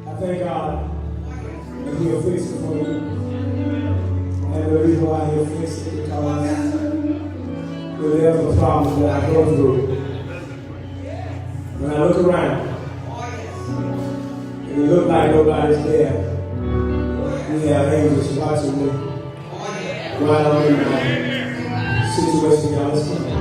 I thank God that He'll fix it for you. And the reason why He'll fix it because whatever the problem that I go through, when I look around and it look like nobody's there, we have angels watching me right on in my situation. Y'all, let's come on.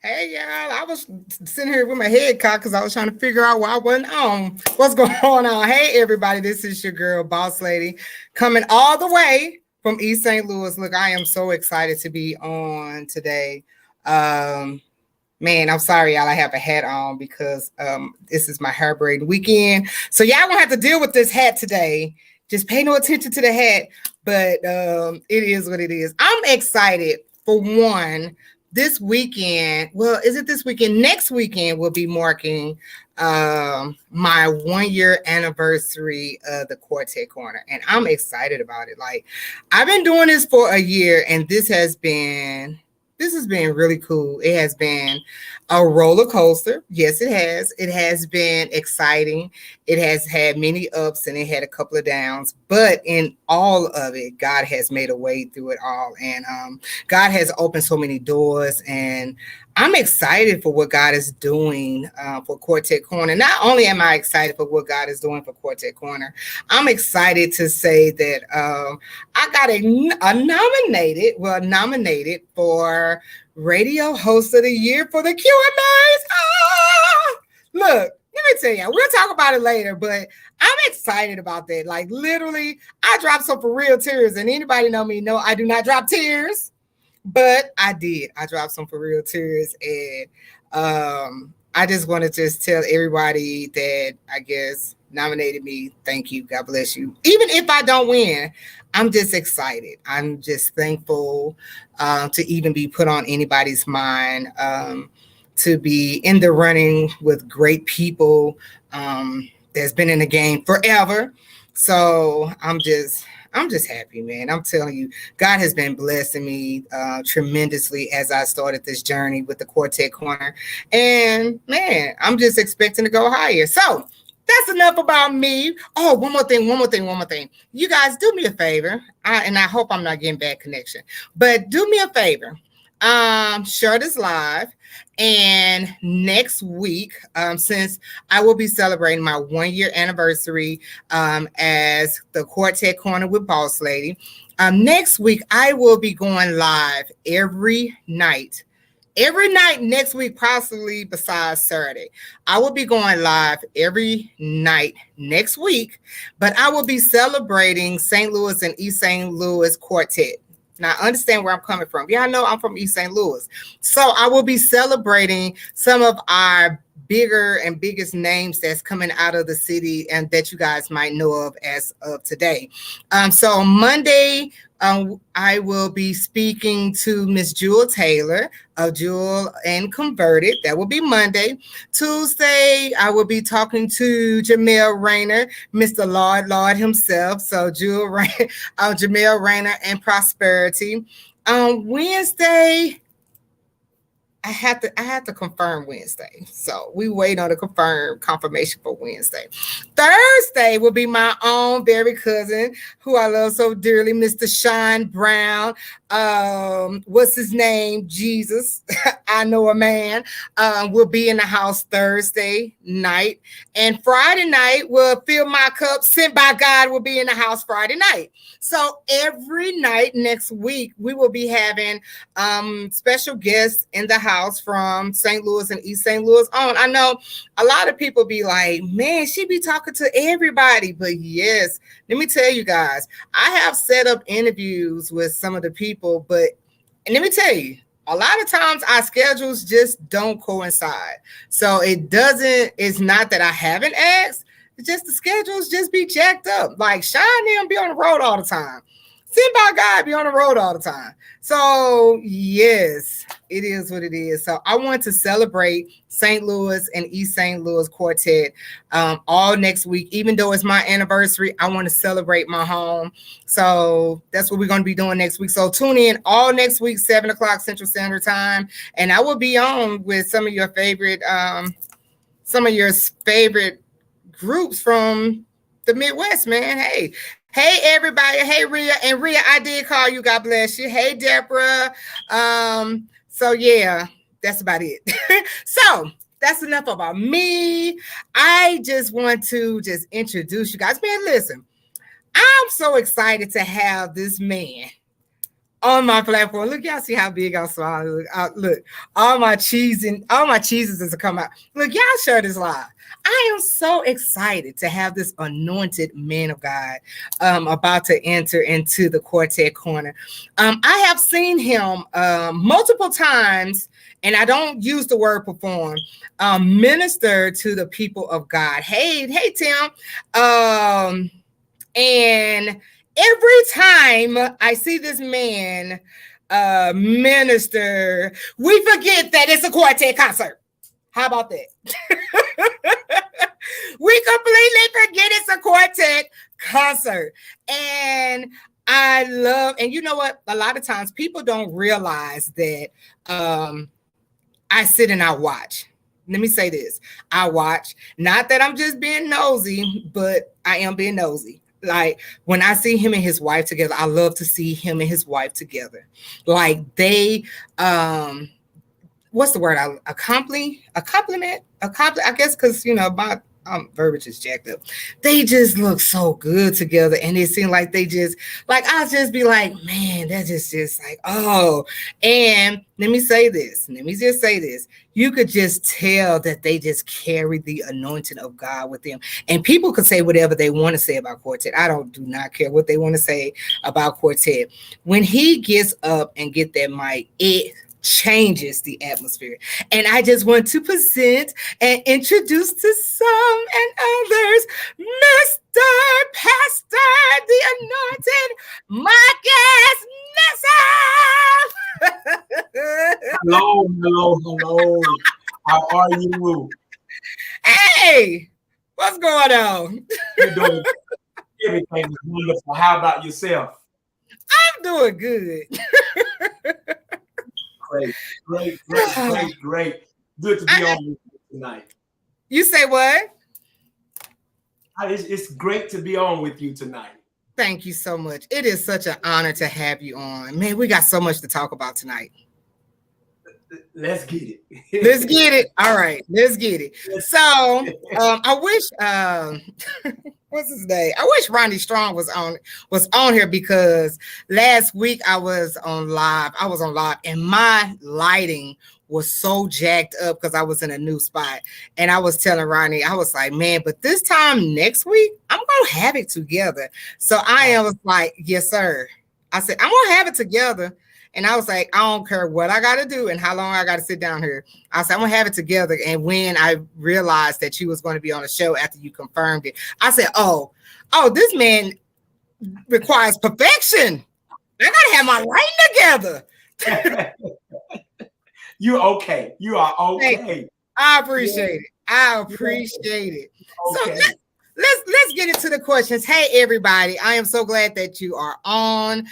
Hey, y'all. I was sitting here with my head cocked because I was trying to figure out why I wasn't on. What's going on? Hey, everybody. This is your girl, Boss Lady, coming all the way from East St. Louis. Look, I am so excited to be on today. Man, I'm sorry, y'all. I have a hat on because this is my hair braid weekend. So y'all gonna have to deal with this hat today. Just pay no attention to the hat, but it is what it is. I'm excited for one. This weekend, well, is it this weekend? Next weekend we'll be marking my 1 year anniversary of the Quartet Corner, and I'm excited about it. Like, I've been doing this for a year, and this has been really cool. It has been a roller coaster. Yes, it has. It has been exciting. It has had many ups and it had a couple of downs, but in all of it, God has made a way through it all. And God has opened so many doors, and I'm excited for what God is doing for Quartet Corner. Not only am I excited for what God is doing for Quartet Corner, I'm excited to say that I got nominated for Radio Host of the Year for the QMAs. Look, me tell you, we'll talk about it later, but I'm excited about that. Like literally, I dropped some for real tears, and anybody know me know I do not drop tears, but I did. I dropped some for real tears, and I just want to just tell everybody that I guess nominated me. Thank you. God bless you. Even if I don't win, I'm just excited. I'm just thankful to even be put on anybody's mind, to be in the running with great people that's been in the game forever. So I'm just happy, man. I'm telling you, God has been blessing me tremendously as I started this journey with the Quartet Corner. And man, I'm just expecting to go higher. So that's enough about me. Oh, one more thing. You guys do me a favor. And I hope I'm not getting bad connection, but do me a favor. Share this live. And next week, since I will be celebrating my 1-year anniversary as the Quartet Corner with Boss Lady, next week I will be going live every night next week, possibly besides Saturday. I will be going live every night next week, but I will be celebrating St. Louis and East St. Louis Quartet. Now, I understand where I'm coming from. Yeah, I know I'm from East St. Louis. So I will be celebrating some of our bigger and biggest names that's coming out of the city and that you guys might know of as of today. So Monday, I will be speaking to Miss Jewel Taylor of Jewel and Converted. That will be Monday. Tuesday, I will be talking to Jamel Rayner, Mr. Lord himself. So Jamel Rayner and Prosperity. On Wednesday, I have to confirm Wednesday. So we wait on the confirmation for Wednesday. Thursday will be my own very cousin who I love so dearly, Mr. Sean Brown. What's his name? Jesus. I know a man. Will be in the house Thursday night. And Friday night will fill my cup. Sent by God will be in the house Friday night. So every night next week, we will be having special guests in the house from St. Louis and East St. Louis on. I know a lot of people be like, man, she be talking to everybody. But yes, let me tell you guys, I have set up interviews with some of the people, and let me tell you, a lot of times our schedules just don't coincide. So it's not that I haven't asked, it's just the schedules just be jacked up. Like Sean and be on the road all the time. Sent by God be on the road all the time. So yes, it is what it is. So I want to celebrate St. Louis and East St. Louis Quartet all next week. Even though it's my anniversary, I want to celebrate my home. So that's what we're going to be doing next week. So tune in all next week, 7:00 Central Standard Time. And I will be on with some of your favorite groups from the Midwest, man. Hey, everybody. Hey, Rhea. And Rhea, I did call you. God bless you. Hey, Deborah. So, yeah, that's about it. So, that's enough about me. I just want to just introduce you guys. Man, listen, I'm so excited to have this man on my platform. Look, y'all see how big I'm smiling. Look, all my cheeses is come out. Look, y'all share this live. I am so excited to have this anointed man of God about to enter into the Quartet Corner. I have seen him multiple times, and I don't use the word perform, minister to the people of God. Hey, Tim. And every time I see this man minister, we forget that it's a quartet concert. How about that? We completely forget it's a quartet concert. And I love, and you know what? A lot of times people don't realize that I sit and I watch. Let me say this. I watch. Not that I'm just being nosy, but I am being nosy. Like when I see him and his wife together, I love to see him and his wife together. Like they, what's the word? A compliment. I guess because verbiage is jacked up. They just look so good together, and it seemed like they just like I'll just be like, man, that just like oh. And let me say this. Let me just say this. You could just tell that they just carry the anointing of God with them. And people could say whatever they want to say about Quartet. I do not care what they want to say about Quartet. When he gets up and get that mic, it changes the atmosphere. And I just want to present and introduce to some and others, Mr. Pastor, the anointed Marcus Newsom. Hello. How are you? Hey, what's going on? You're doing everything is wonderful. How about yourself? I'm doing good. Great. Good to be on with you tonight. You say what? It's great to be on with you tonight. Thank you so much. It is such an honor to have you on. Man, we got so much to talk about tonight. Let's get it. Let's get it. All right, let's get it. So I wish what's his name? I wish Ronnie Strong was on here because last week I was on live, and my lighting was so jacked up because I was in a new spot. And I was telling Ronnie, I was like, man, but this time next week, I'm gonna have it together. So I was like, yes, sir. I said, I'm gonna have it together. And I was like, I don't care what I got to do and how long I got to sit down here. I said, I'm going to have it together. And when I realized that you was going to be on the show after you confirmed it, I said, oh, this man requires perfection. I got to have my writing together. You're okay. You are okay. I appreciate it. I appreciate it. Okay. So let's get into the questions. Hey, everybody. I am so glad that you are on.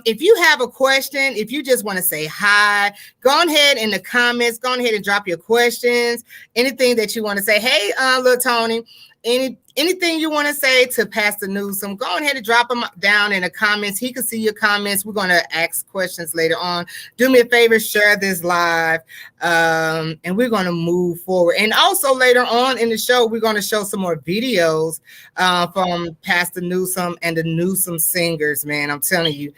If you have a question, if you just want to say hi, go ahead in the comments. Go ahead and drop your questions. Anything that you want to say. Hey, little Tony. Anything you want to say to Pastor Newsom, go ahead and drop them down in the comments. He can see your comments. We're going to ask questions later on. Do me a favor, share this live, and we're going to move forward. And also later on in the show, we're going to show some more videos from Pastor Newsom and the Newsom singers, man. I'm telling you,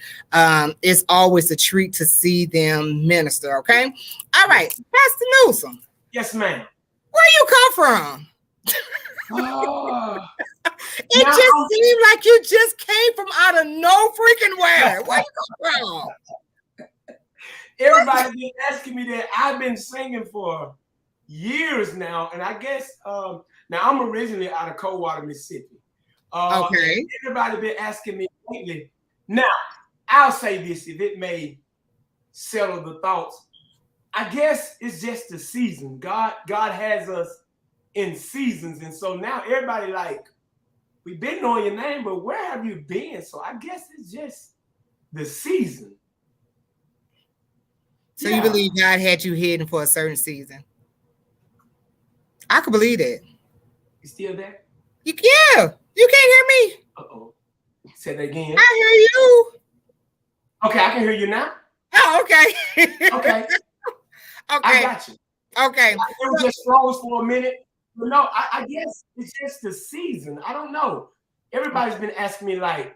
it's always a treat to see them minister, okay? All right, Pastor Newsom. Yes, ma'am. Where you come from? It just seemed like you just came from out of no freaking where. Where you come from? Everybody's been asking me that. I've been singing for years now, and I guess now I'm originally out of Coldwater, Mississippi. Okay. Everybody's been asking me lately. Now, I'll say this if it may settle the thoughts. I guess it's just the season. God has us in seasons, and so now everybody like, we've been knowing your name, but where have you been? So I guess it's just the season. So you believe God had you hidden for a certain season? I could believe that. You still there? You can't hear me. Uh-oh. Say that again. I hear you. Okay, I can hear you now. Oh, okay. Okay. I got you. Okay. It was just froze for a minute. But no, I guess it's just the season. I don't know. Everybody's been asking me, like,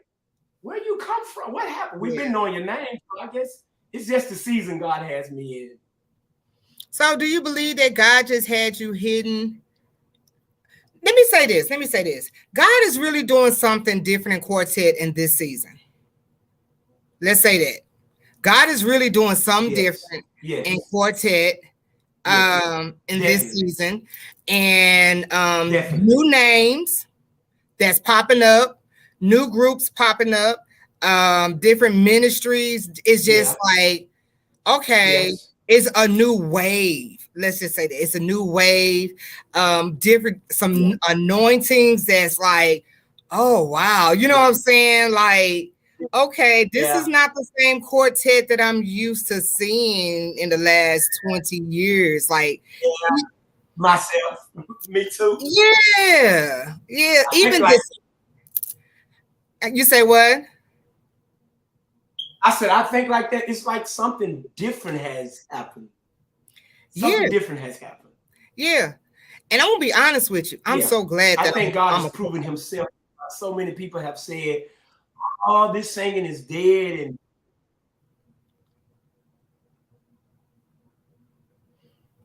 where you come from? What happened? We've been knowing your name. So I guess it's just the season God has me in. So do you believe that God just had you hidden? Let me say this. God is really doing something different in Quartet in this season. Let's say that. God is really doing something different in Quartet in this season, and new names that's popping up, new groups popping up, different ministries. It's just like, okay, it's a new wave. Let's just say that it's a new wave. Different some anointings that's like, oh wow, you know what I'm saying? Like, okay, this is not the same Quartet that I'm used to seeing in the last 20 years. Like myself, me too. Yeah. Even this. You say what? I said I think like that. It's like something different has happened. Something different has happened. Yeah. And I'm gonna be honest with you. I'm so glad that I think God I'm has proven himself. So many people have said, "Oh, this singing is dead," and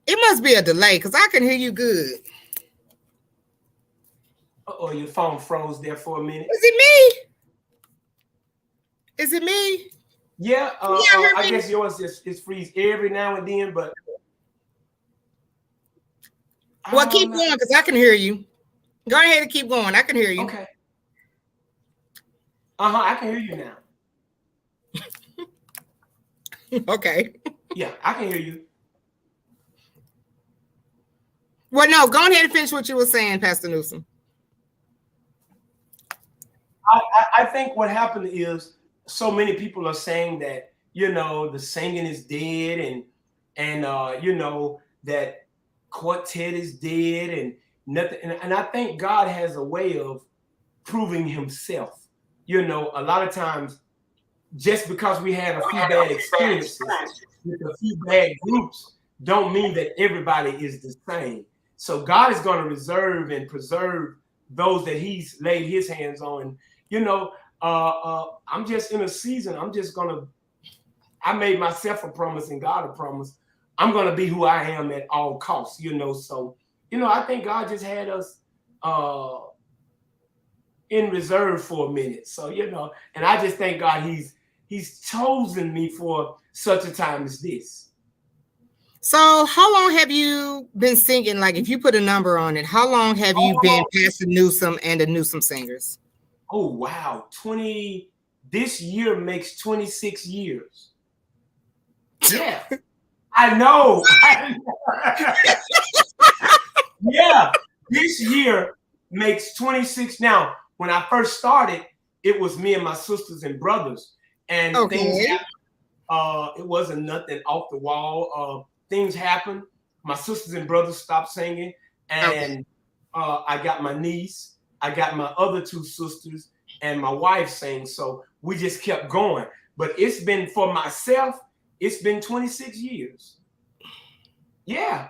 it must be a delay because I can hear you good. oh, your phone froze there for a minute. Is it me? Is it me? Yeah, I guess yours is freeze every now and then, but well, keep going because I can hear you. Go ahead and keep going. I can hear you. Okay. I can hear you now. Okay. Yeah, I can hear you. Well, no, go ahead and finish what you were saying, Pastor Newsom. I think what happened is so many people are saying that, you know, the singing is dead and you know, that Quartet is dead and nothing. And I think God has a way of proving himself. You know, a lot of times, just because we had a few bad experiences with a few bad groups, don't mean that everybody is the same. So God is going to reserve and preserve those that he's laid his hands on. You know, I'm just in a season. I made myself a promise and God a promise. I'm going to be who I am at all costs, you know. So, you know, I think God just had us in reserve for a minute. So, you know, and I just thank God he's chosen me for such a time as this. So how long have you been singing? Like, if you put a number on it, how long have you been Pastor Newsom and the Newsom Singers? Oh, wow. This year makes 26 years. Yeah. I know. Yeah. This year makes 26. Now, when I first started, it was me and my sisters and brothers. And things happened. It wasn't nothing off the wall. Things happened. My sisters and brothers stopped singing. And I got my niece. I got my other two sisters and my wife sang. So we just kept going. But it's been, for myself, it's been 26 years. Yeah.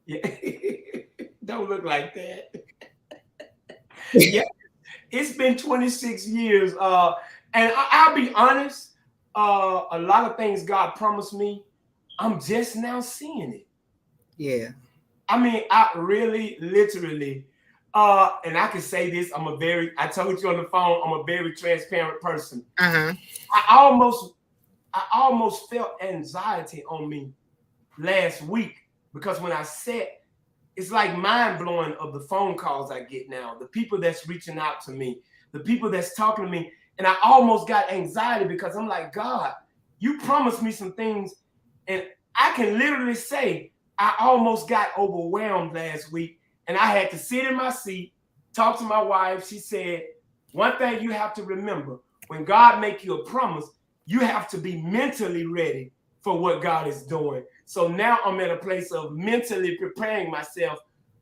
Yeah. Don't look like that. Yeah. It's been 26 years. And I'll be honest, a lot of things God promised me, I'm just now seeing it. Yeah. I mean, I really, literally, and I can say this, I told you on the phone, I'm a very transparent person. Uh-huh. I almost felt anxiety on me last week because when I sat, it's like mind blowing of the phone calls I get now, the people that's reaching out to me, the people that's talking to me. And I almost got anxiety because I'm like, God, you promised me some things. And I can literally say, I almost got overwhelmed last week. And I had to sit in my seat, talk to my wife. She said, one thing you have to remember, when God make you a promise, you have to be mentally ready for what God is doing. So now I'm at a place of mentally preparing myself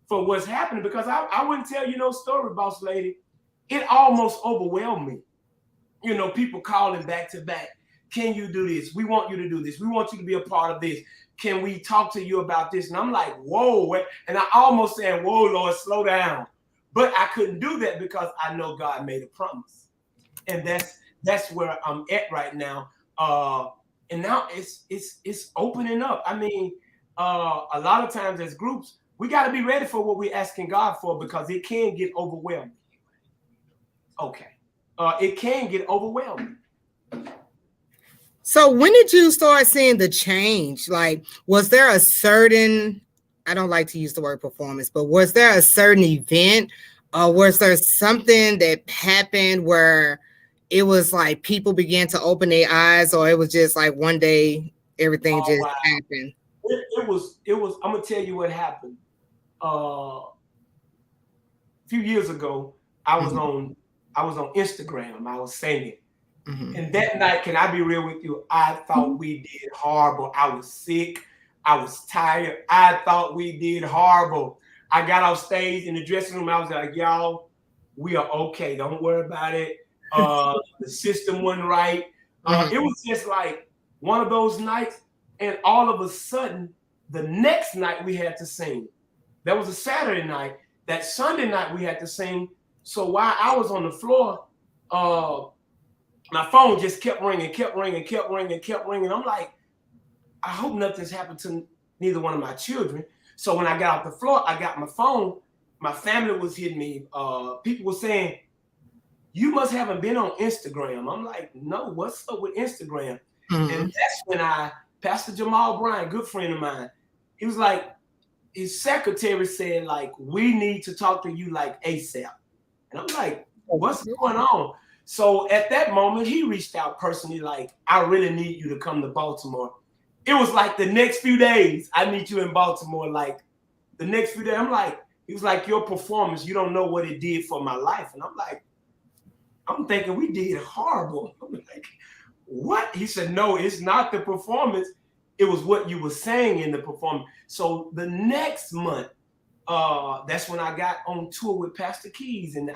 for what's happening, because I wouldn't tell you no story, Boss Lady. It almost overwhelmed me. You know, people calling back to back. Can you do this? We want you to do this. We want you to be a part of this. Can we talk to you about this? And I'm like, whoa. And I almost said, whoa, Lord, slow down. But I couldn't do that because I know God made a promise. And that's where I'm at right now. And now it's opening up. I mean, a lot of times as groups, we got to be ready for what we're asking God for, because it can get overwhelming. Okay. It can get overwhelming. So when did you start seeing the change? Like, was there a certain, I don't like to use the word performance, but was there a certain event, or was there something that happened where it was like people began to open their eyes, or it was just like one day everything happened? It was, I'm gonna tell you what happened. A few years ago, I was on Instagram. I was singing. And that night, can I be real with you? I thought we did horrible. I was sick. I was tired. I thought we did horrible. I got off stage in the dressing room. I was like, y'all, we are okay. Don't worry about it. The system wasn't right. It was just like one of those nights. And all of a sudden, The next night we had to sing. That was a Saturday night. That Sunday night we had to sing. So while I was on the floor, my phone just kept ringing. I'm like, I hope nothing's happened to neither one of my children. So when I got off the floor, I got my phone. My family was hitting me. People were saying, you must haven't been on Instagram. I'm like, no, what's up with Instagram? And that's when Pastor Jamal Bryant, good friend of mine, he was like, his secretary said, like, we need to talk to you like ASAP. And I'm like, what's going on? So at that moment, he reached out personally, like, I really need you to come to Baltimore. It was like the next few days, I need you in Baltimore. Like the next few days, I'm like, he was like, your performance, you don't know what it did for my life. And I'm like, I'm thinking we did horrible. I'm like, what? He said, no, it's not the performance. It was what you were saying in the performance. So the next month, that's when I got on tour with Pastor Keys. And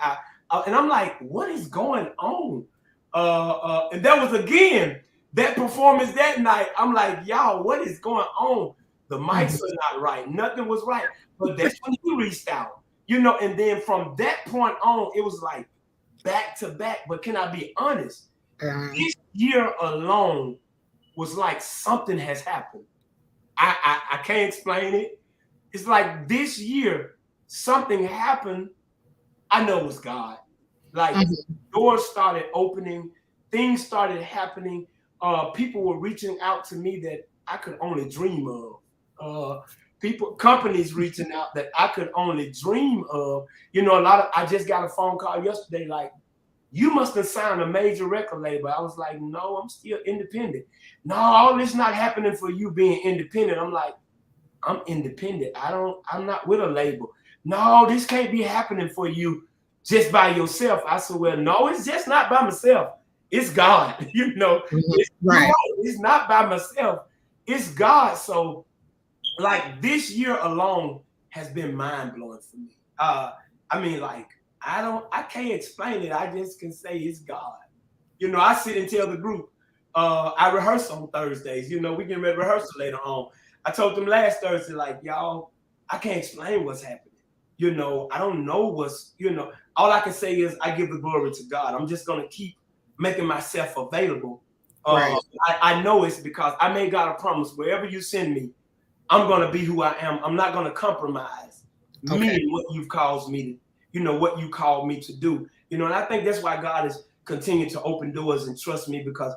I'm like, what is going on? And that was again, that performance that night. I'm like, y'all, what is going on? The mics are not right. Nothing was right. But that's when he reached out, and then from that point on, it was like back to back. But can I be honest? This year alone was like something has happened. I can't explain it. It's like this year, something happened. I know it was God. Like doors started opening, things started happening. People were reaching out to me that I could only dream of. Companies reaching out that I could only dream of. I just got a phone call yesterday, like, you must have signed a major record label. I was like, no, I'm still independent. No, all this not happening for you being independent. I'm like, I'm independent. I'm not with a label. No, this can't be happening for you just by yourself. I said, well, no, it's just not by myself. It's God, It's, right. It's not by myself. It's God. So like this year alone has been mind blowing for me. I mean, like, I can't explain it. I just can say it's God. I sit and tell the group, I rehearse on Thursdays. We get ready to rehearsal later on. I told them last Thursday, like, y'all, I can't explain what's happening. I don't know what's, all I can say is I give the glory to God. I'm just going to keep making myself available. Right. I know it's because I made God a promise. Wherever you send me, I'm going to be who I am. I'm not going to compromise me and what you've caused me to, what you called me to do. And I think that's why God is continuing to open doors and trust me because,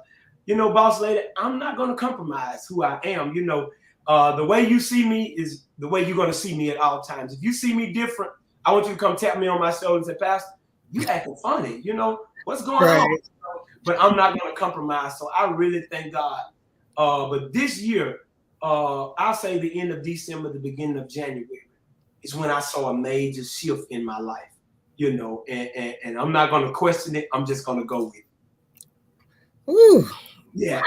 Boss Lady, I'm not going to compromise who I am. The way you see me is the way you're going to see me at all times. If you see me different, I want you to come tap me on my shoulder and say, Pastor, you acting funny. What's going on? But I'm not going to compromise. So I really thank God. But this year, I'll say the end of December, the beginning of January is when I saw a major shift in my life, and I'm not going to question it. I'm just going to go with it. Ooh. Yeah.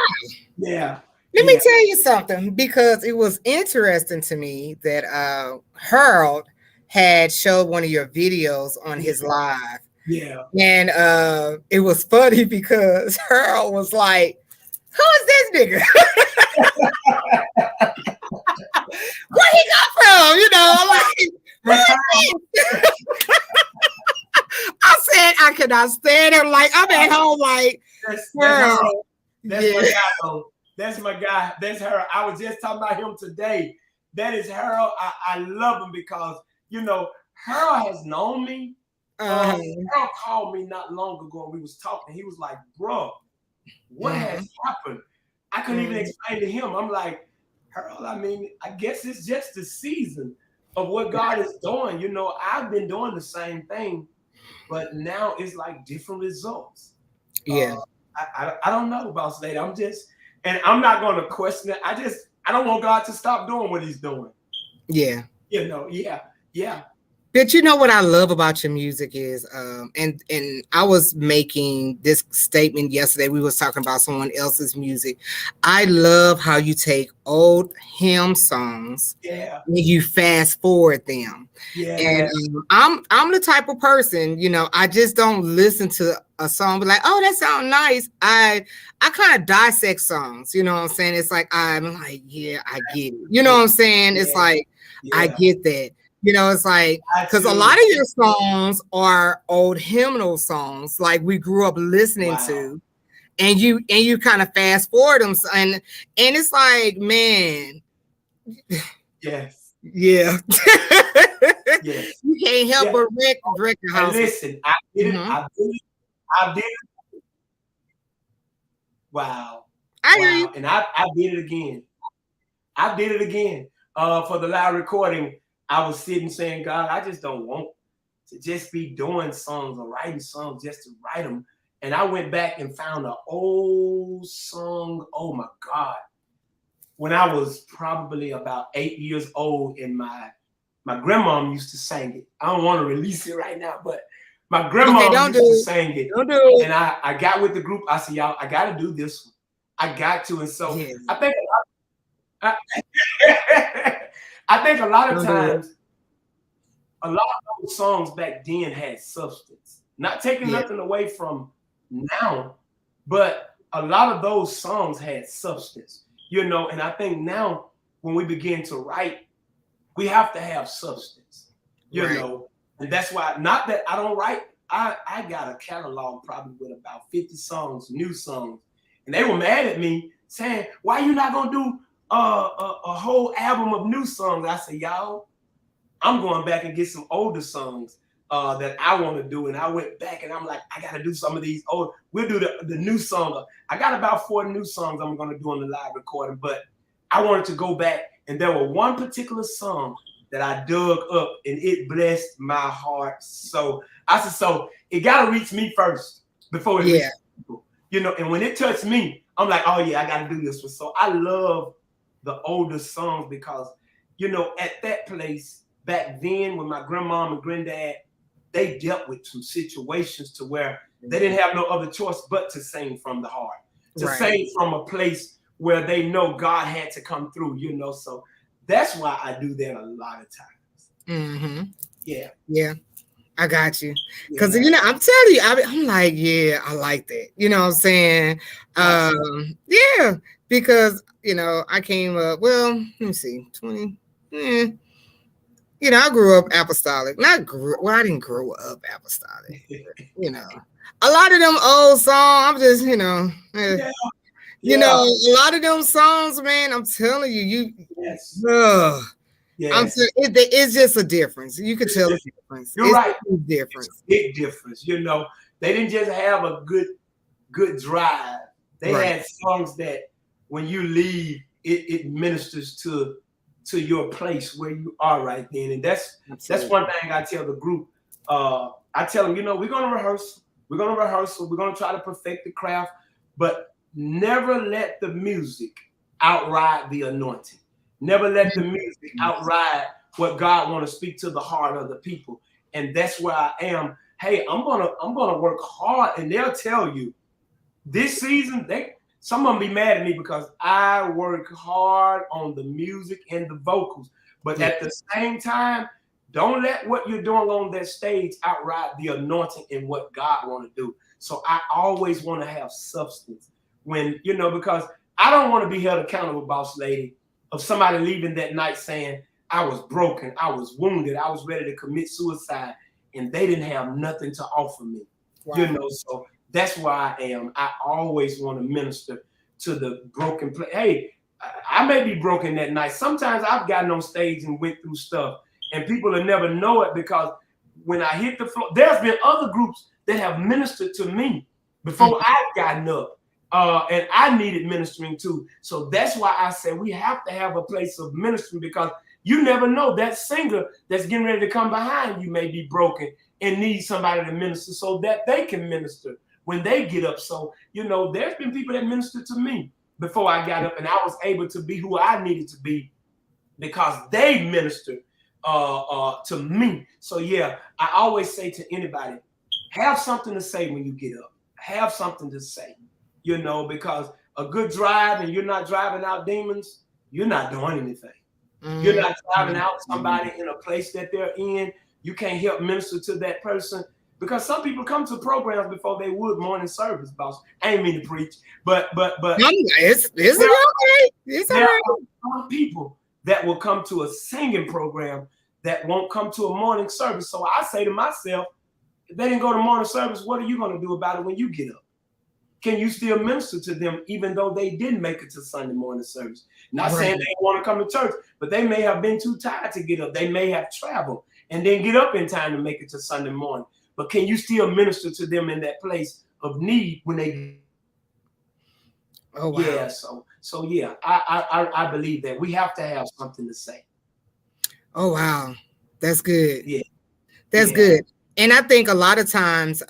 Yeah. Let me tell you something, because it was interesting to me that Harold had showed one of your videos on his live. Yeah. And it was funny because Harold was like, who is this nigga? Where he got from? I said I could not stand him. Like, I'm at home like, that's my guy, though. That's my guy. That's Harold. I was just talking about him today. That is Harold. I love him because, Harold has known me. Harold called me not long ago and we was talking. He was like, bro, what has happened? I couldn't even explain to him. I'm like, Harold, I mean, I guess it's just the season of what God is doing. I've been doing the same thing, but now it's like different results. Yeah. I don't know, Boss Lady. And I'm not going to question it. I don't want God to stop doing what he's doing. Yeah. Yeah. But you know what I love about your music is, and I was making this statement yesterday. We was talking about someone else's music. I love how you take old hymn songs Yeah. and you fast forward them. Yeah. And I'm the type of person, you know, I just don't listen to a song but like, oh, that sounds nice. I kind of dissect songs, you know what I'm saying? It's like I'm like, yeah, I get it. You know what I'm saying? It's like I get that. You know, it's like because a lot of your songs are old hymnal songs, like we grew up listening to, and you kind of fast forward them, and it's like, man, yes, yeah, yes, you can't help but wreck the house. Listen, I did it. I did it. Wow, I hear you, and I did it again. I did it again. For the live recording, I was sitting saying, God, I just don't want to just be doing songs or writing songs just to write them. And I went back and found an old song. Oh my God. When I was probably about 8 years old, and my grandmom used to sing it. I don't want to release it right now, but my grandma used to sing it. Don't do it. And I got with the group. I said, y'all, I got to do this one. I got to. And so I think I think a lot of times, a lot of those songs back then had substance. Not taking nothing away from now, but a lot of those songs had substance, you know. And I think now when we begin to write, we have to have substance, you know. And that's why, not that I don't write, I got a catalog probably with about 50 songs, new songs. And they were mad at me saying, why you not gonna do a whole album of new songs? I said, y'all, I'm going back and get some older songs that I want to do. And I went back and I'm like, I got to do some of these old. We'll do the new song. I got about 4 new songs I'm going to do on the live recording, but I wanted to go back. And there were one particular song that I dug up and it blessed my heart. So I said, so it got to reach me first before it reaches people, you know. And when it touched me, I'm like, oh yeah, I got to do this one. So I love the older songs because, you know, at that place back then when my grandmom and granddad, they dealt with some situations to where they didn't have no other choice but to sing from the heart, to sing from a place where they know God had to come through, you know. So that's why I do that a lot of times. Yeah. I got you. Because, you know, I'm telling you, I'm like, yeah, I like that. You know what I'm saying? Yeah, because, you know, I came up, well, let me see, 20, you know, I grew up apostolic. I didn't grow up apostolic. You know, a lot of them old songs, I'm just, you know, you know, a lot of them songs, man, I'm telling you, it's just a difference. You can tell the difference. You're right. It's a difference. It's a big difference. You know, they didn't just have a good drive. They had songs that when you leave, it ministers to your place where you are right then. And that's one thing I tell the group. I tell them, you know, we're going to rehearse. We're going to rehearsal. We're going to try to perfect the craft, but never let the music outride the anointing. Never let the music outride what God want to speak to the heart of the people. And that's where I am. Hey, I'm gonna work hard, and they'll tell you this season, some of them be mad at me because I work hard on the music and the vocals. But at the same time, don't let what you're doing on that stage outride the anointing and what God want to do. So I always want to have substance when, you know, because I don't want to be held accountable, Boss Lady, of somebody leaving that night saying, I was broken, I was wounded, I was ready to commit suicide, and they didn't have nothing to offer me. You know, so that's where I am. I always want to minister to the broken place. Hey, I may be broken that night. Sometimes I've gotten on stage and went through stuff, and people will never know it because when I hit the floor, there's been other groups that have ministered to me before I've gotten up. And I needed ministering too. So that's why I said we have to have a place of ministering, because you never know, that singer that's getting ready to come behind you may be broken and need somebody to minister so that they can minister when they get up. So, you know, there's been people that ministered to me before I got up, and I was able to be who I needed to be because they ministered to me. So yeah, I always say to anybody, have something to say when you get up. Have something to say, you know, because a good drive and you're not driving out demons, you're not doing anything. You're not driving out somebody in a place that they're in. You can't help minister to that person. Because some people come to programs before they would morning service, boss. I ain't mean to preach, but it's okay. It's all there right. are some people that will come to a singing program that won't come to a morning service. So I say to myself, if they didn't go to morning service, what are you going to do about it when you get up? Can you still minister to them even though they didn't make it to Sunday morning service? Not saying they want to come to church, but they may have been too tired to get up. They may have traveled and then get up in time to make it to Sunday morning. But can you still minister to them in that place of need when they? Oh wow. Yeah. So yeah, I believe that we have to have something to say. Oh wow, that's good. Yeah, that's good. And I think a lot of times,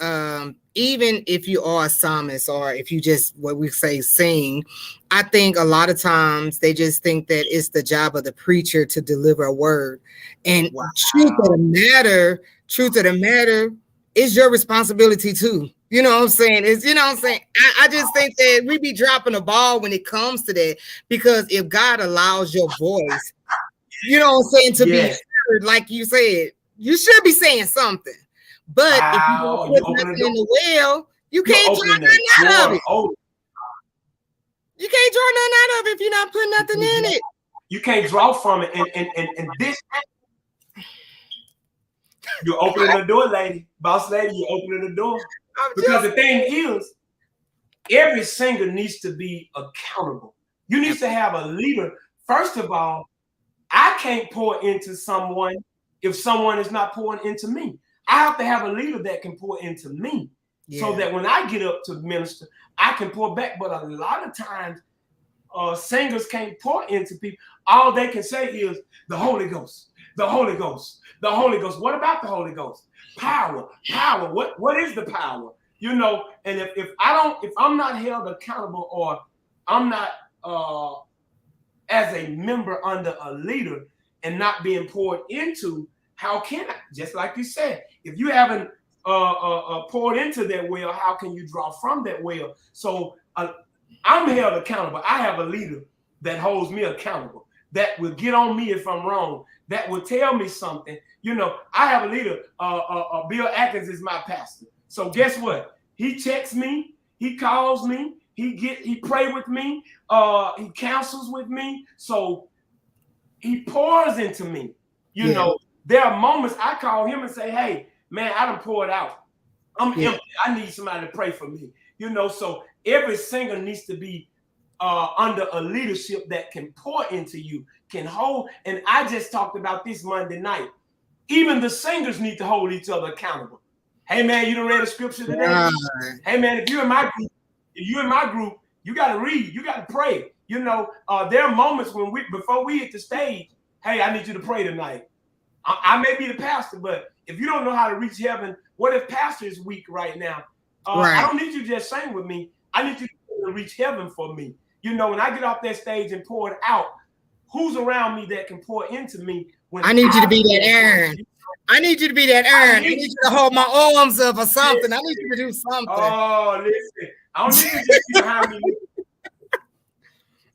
even if you are a psalmist or if you just what we say sing, I think a lot of times they just think that it's the job of the preacher to deliver a word. And truth of the matter is your responsibility too. You know what I'm saying? I just think that we be dropping the ball when it comes to that, because if God allows your voice, you know what I'm saying, to be heard, like you said, you should be saying something. But if you don't put nothing in the well, you can't draw nothing out of it. You can't draw nothing out of it if you're not putting nothing in it. You can't draw from it. And this, you're opening the door, lady. Boss lady, you're opening the door. Because the thing is, every singer needs to be accountable. You need to have a leader. First of all, I can't pour into someone if someone is not pouring into me. I have to have a leader that can pour into me, so that when I get up to minister, I can pour back. But a lot of times, singers can't pour into people. All they can say is the Holy Ghost, the Holy Ghost, the Holy Ghost. What about the Holy Ghost? Power. What is the power? You know, and if I'm not held accountable, or I'm not as a member under a leader and not being poured into, how can I? Just like you said, if you haven't poured into that well, how can you draw from that well? So I'm held accountable. I have a leader that holds me accountable, that will get on me if I'm wrong, that will tell me something. You know, I have a leader. Bill Atkins is my pastor. So guess what? He checks me. He calls me. He pray with me. He counsels with me. So he pours into me. You know, there are moments I call him and say, hey, man, I done poured out. I'm empty. I need somebody to pray for me. You know, so every singer needs to be under a leadership that can pour into you, can hold. And I just talked about this Monday night. Even the singers need to hold each other accountable. Hey, man, you done read a scripture today? Hey, man, if you're in my group, you got to read. You got to pray. You know, there are moments when before we hit the stage, hey, I need you to pray tonight. I may be the pastor, but if you don't know how to reach heaven, what if pastor is weak right now? I don't need you to just sing with me. I need you to reach heaven for me. You know, when I get off that stage and pour it out, who's around me that can pour into me? When I need you to be that Aaron. I need you to be that Aaron. I need you to hold my arms up or something. I need you to do something. Oh, listen. I don't need you to just be behind me.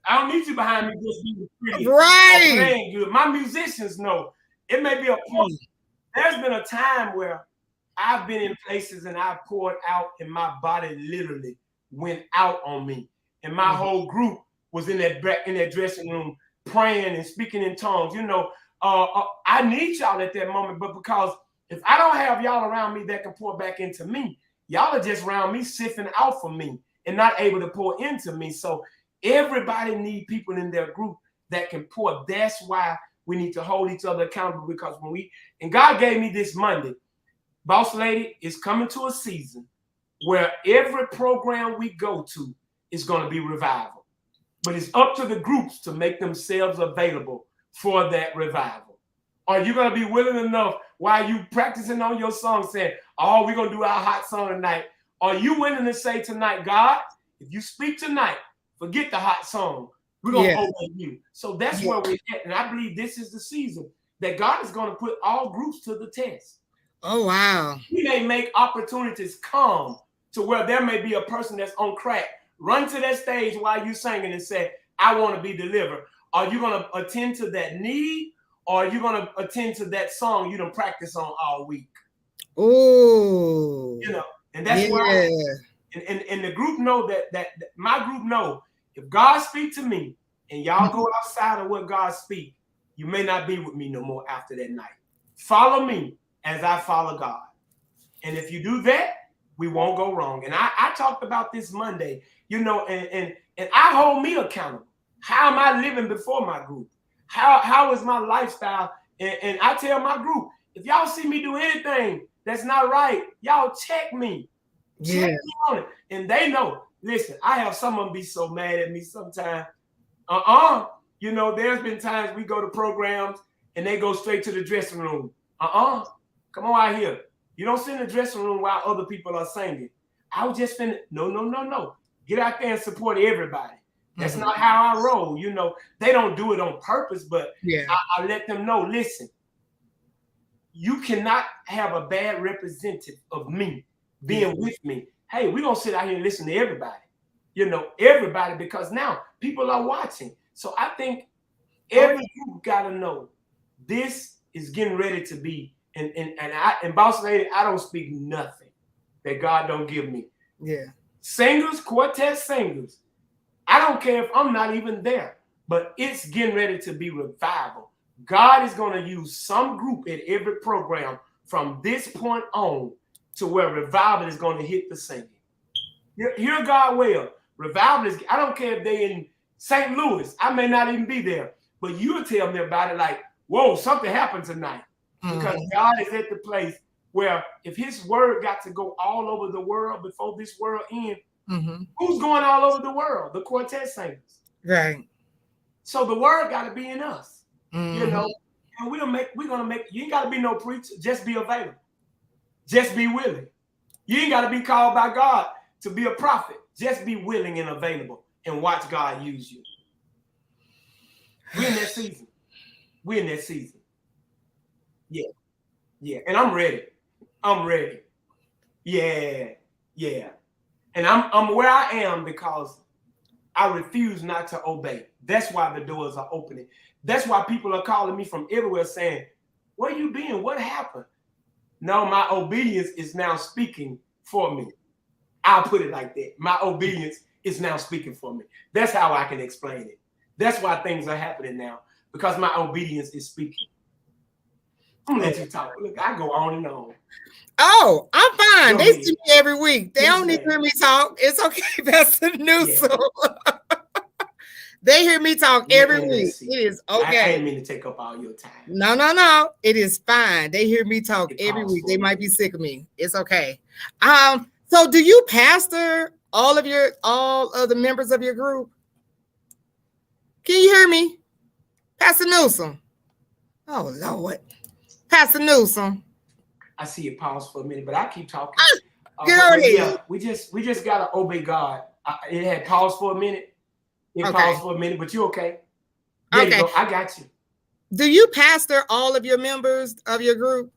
I don't need you behind me just being pretty. Right. Playing good. My musicians know. It may be a point. There's been a time where I've been in places and I poured out and my body literally went out on me. And my whole group was in that dressing room praying and speaking in tongues. You know, I need y'all at that moment, but because if I don't have y'all around me that can pour back into me, y'all are just around me sifting out for me and not able to pour into me. So everybody need people in their group that can pour. That's why we need to hold each other accountable, because and God gave me this Monday, Boss Lady is coming to a season where every program we go to is going to be revival. But it's up to the groups to make themselves available for that revival. Are you going to be willing enough while you practicing on your song saying, oh, we're going to do our hot song tonight? Are you willing to say tonight, God, if you speak tonight, forget the hot song. We're going to obey you. So that's where we're at. And I believe this is the season. that God is going to put all groups to the test. Oh, wow. He may make opportunities come to where there may be a person that's on crack, run to that stage while you're singing and say, I want to be delivered. Are you going to attend to that need, or are you going to attend to that song you done practice on all week? Oh, you know, and that's why. And the group know that my group know, if God speak to me and y'all go outside of what God speak, you may not be with me no more after that night. Follow me as I follow God. And if you do that, we won't go wrong. And I talked about this Monday, and I hold me accountable. How am I living before my group? How is my lifestyle? And I tell my group, if y'all see me do anything that's not right, y'all check me. Yeah. Check me on it. And they know, listen, I have someone be so mad at me sometimes. There's been times we go to programs and they go straight to the dressing room. Come on out here. You don't sit in the dressing room while other people are singing. I was just finna, no. Get out there and support everybody. That's not how I roll. They don't do it on purpose, but I let them know, listen, you cannot have a bad representative of me being with me. Hey, we're going to sit out here and listen to everybody. Everybody, because now people are watching. So I think every group got to know this is getting ready to be, and Boss Lady, I don't speak nothing that God don't give me. Yeah. Singers, quartet singers, I don't care if I'm not even there, but it's getting ready to be revival. God is going to use some group at every program from this point on to where revival is going to hit the singing. Hear God well. Revival is, I don't care if they're in St. Louis. I may not even be there, but you'll tell me about it like, whoa, something happened tonight. Because God is at the place where if his word got to go all over the world before this world ends, who's going all over the world? The quartet singers. Right. So the word got to be in us, and we're gonna make. You ain't got to be no preacher. Just be available. Just be willing. You ain't got to be called by God to be a prophet. Just be willing and available, and watch God use you. We're in that season. We're in that season. Yeah, and I'm ready. Yeah. And I'm where I am because I refuse not to obey. That's why the doors are opening. That's why people are calling me from everywhere saying, where you been? What happened? No, my obedience is now speaking for me. I'll put it like that. My obedience is now speaking for me. That's how I can explain it. That's why things are happening now, because my obedience is speaking. I'm gonna let you talk. Look, I go on and on. Oh, I'm fine. Go They ahead. see me every week. They don't need to hear me talk. It's okay, Pastor Newsom. Yeah. They hear me talk every week. It is okay. I didn't mean to take up all your time. No. It is fine. They hear me talk every week. They might be sick of me. It's okay. So do you pastor all of the members of your group? Can you hear me? Pastor Newsom. Oh, Lord. Pastor Newsom. I see you pause for a minute, but I keep talking. Yeah, we just gotta obey God. It had paused for a minute. Paused for a minute, but you okay? There you go. I got you. Do you pastor all of your members of your group?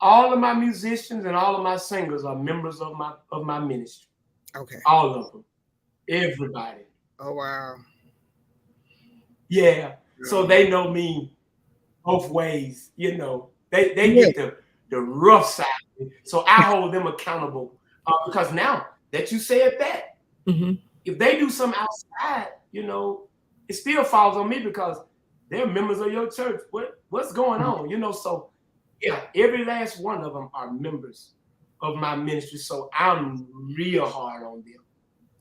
All of my musicians and all of my singers are members of my ministry. Okay. All of them. Everybody. Oh, wow. Yeah. So they know me both ways, They get the rough side. So I hold them accountable because now that you said that, if they do something outside, it still falls on me because they're members of your church. What's going on? So yeah, every last one of them are members of my ministry. So I'm real hard on them.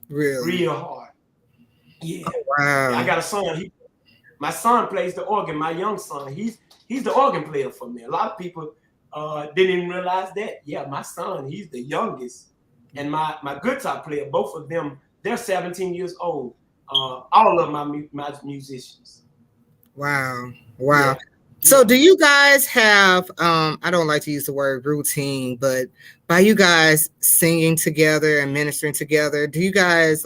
Really? Real hard. Yeah. Oh, wow. I got a son. My son plays the organ. My young son, he's the organ player for me. A lot of people didn't even realize that. Yeah, my son, he's the youngest. And my guitar player, both of them, they're 17 years old. All of my musicians. Wow. Yeah. So do you guys have, I don't like to use the word routine, but by you guys singing together and ministering together, do you guys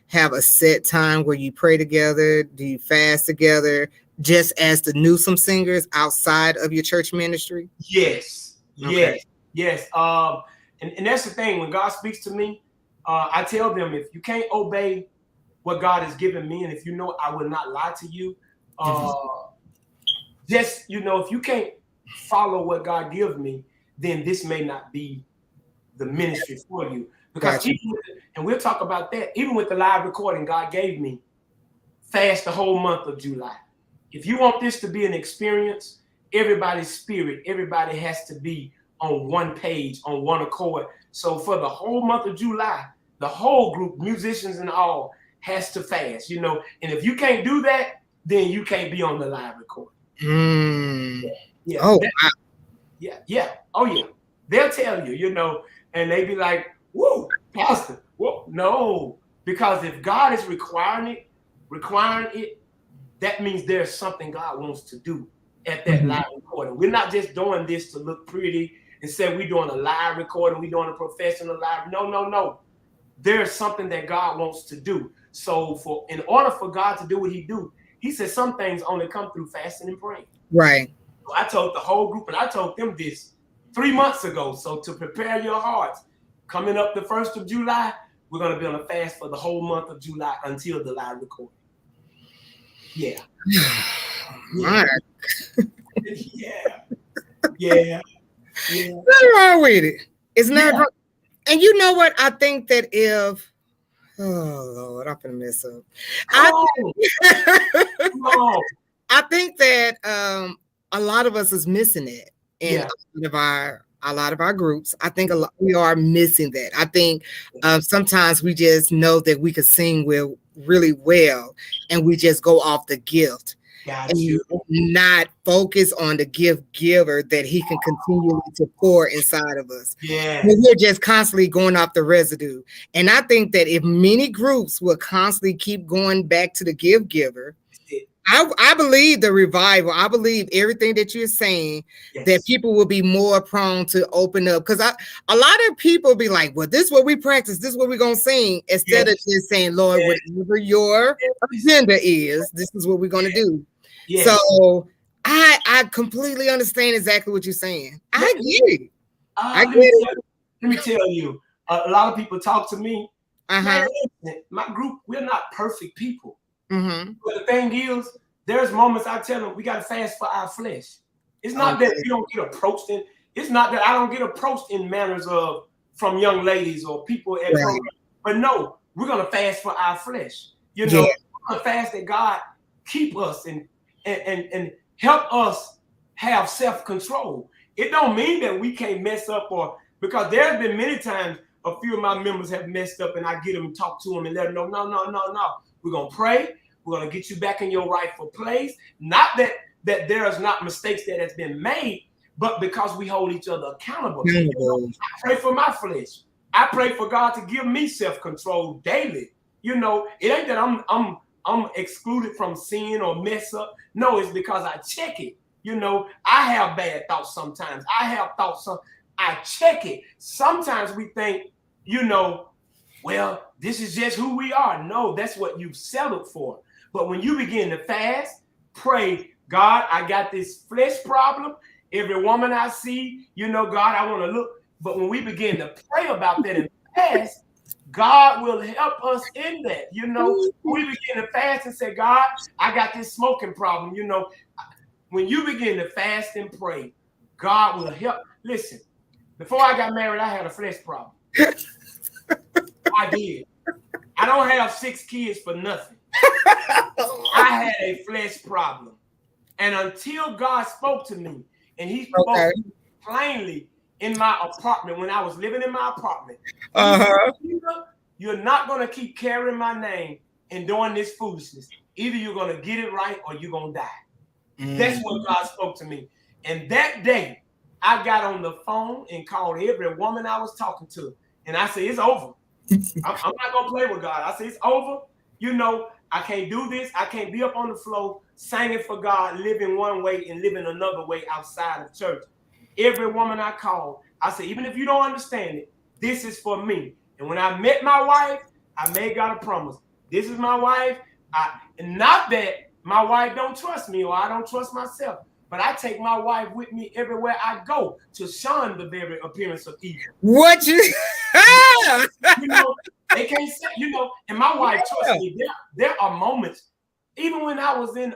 have a set time where you pray together? Do you fast together? just as the Newsom singers outside of your church ministry? Yes, Okay. yes. And that's the thing. When God speaks to me, I tell them, if you can't obey what God has given me, and if you know I will not lie to you, just, if you can't follow what God gives me, then this may not be the ministry for you. Because Gotcha. and we'll talk about that, even with the live recording God gave me, fast the whole month of July. If you want this to be an experience, everybody's spirit, everybody has to be on one page, on one accord. So for the whole month of July, the whole group, musicians and all, has to fast, And if you can't do that, then you can't be on the live recording. Yeah. Oh, wow. Yeah. Oh, yeah. They'll tell you, and they be like, whoa, Pastor, whoa. No, because if God is requiring it, that means there's something God wants to do at that live recording. We're not just doing this to look pretty and say we're doing a live recording, we're doing a professional live. No. There's something that God wants to do. So in order for God to do what he do, he said some things only come through fasting and praying. Right. So I told the whole group, and I told them this 3 months ago. So to prepare your hearts, coming up the 1st of July, we're going to be on a fast for the whole month of July until the live recording. Yeah. Mark. Yeah. What's wrong with it? It's not wrong. And you know what? I think that if, oh Lord, I'm gonna mess up. I think that a lot of us is missing it in a lot of our groups. I think we are missing that. I think sometimes we just know that we could sing really well, and we just go off the gift. And not focus on the gift giver that he can continue to pour inside of us. Yeah. We're just constantly going off the residue. And I think that if many groups will constantly keep going back to the gift giver, I believe the revival, I believe everything that you're saying, that people will be more prone to open up. Because a lot of people be like, well, this is what we practice, this is what we're going to sing, instead of just saying, Lord, whatever your agenda is, this is what we're going to do. Yes. So I completely understand exactly what you're saying. I get it. Let me tell you, a lot of people talk to me. Man, my group, we're not perfect people. But the thing is, there's moments I tell them we got to fast for our flesh. It's not that we don't get approached in. It's not that I don't get approached in manners from young ladies or people at program. But no, we're gonna fast for our flesh. We're gonna fast that God keep us and help us have self-control. It don't mean that we can't mess up, or because there's been many times a few of my members have messed up and I get them and talk to them and let them know, no. We're going to pray. We're going to get you back in your rightful place. Not that there's not mistakes that has been made, but because we hold each other accountable. I pray for my flesh. I pray for God to give me self-control daily. It ain't that I'm excluded from sin or mess up. No, it's because I check it. I have bad thoughts sometimes. I have thoughts. I check it. Sometimes we think, well, this is just who we are. No, that's what you've settled for. But when you begin to fast, pray, God, I got this flesh problem. Every woman I see, God, I want to look. But when we begin to pray about that and fast, God will help us in that. We begin to fast and say, God, I got this smoking problem. When you begin to fast and pray, God will help. Listen, before I got married, I had a flesh problem. I did. I don't have 6 kids for nothing. I had a flesh problem. And until God spoke to me, and he spoke to me plainly in my apartment, when I was living in my apartment, you're not going to keep carrying my name and doing this foolishness. Either you're going to get it right or you're going to die. That's what God spoke to me. And that day, I got on the phone and called every woman I was talking to. And I said, it's over. I'm not going to play with God. I said, it's over. I can't do this. I can't be up on the floor singing for God, living one way and living another way outside of church. Every woman I called, I said, even if you don't understand it, this is for me. And when I met my wife, I made God a promise. This is my wife. And not that my wife don't trust me or I don't trust myself. But I take my wife with me everywhere I go to shun the very appearance of evil. What you? You know, they can't say, you know, and my wife trusts me. There are moments, even when I was in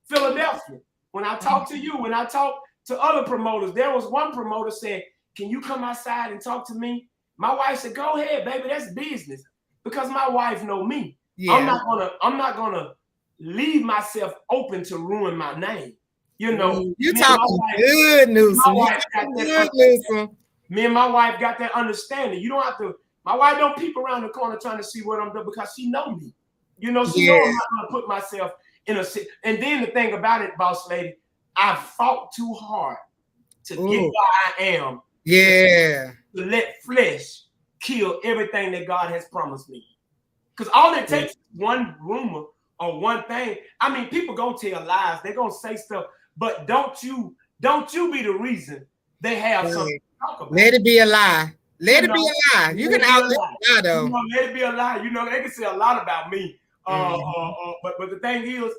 Philadelphia, when I talked to you, when I talked to other promoters, there was one promoter said, "Can you come outside and talk to me?" My wife said, "Go ahead, baby, that's business." Because my wife know me. Yeah. I'm not gonna leave myself open to ruin my name. You know, you talking good, Newsom. Me and my wife got that understanding. You don't have to. My wife don't peep around the corner trying to see what I'm doing because she know me. You know, she know I'm not gonna put myself in a. And then the thing about it, boss lady, I fought too hard to get where I am. Yeah. To let flesh kill everything that God has promised me. Because all it takes is one rumor or one thing. I mean, people gonna tell lies. They're gonna say stuff, but don't you be the reason they have something to talk about. Let it be a lie. Let it be a lie. You can outlive a lie, though. You know, let it be a lie. You know, they can say a lot about me. But the thing is,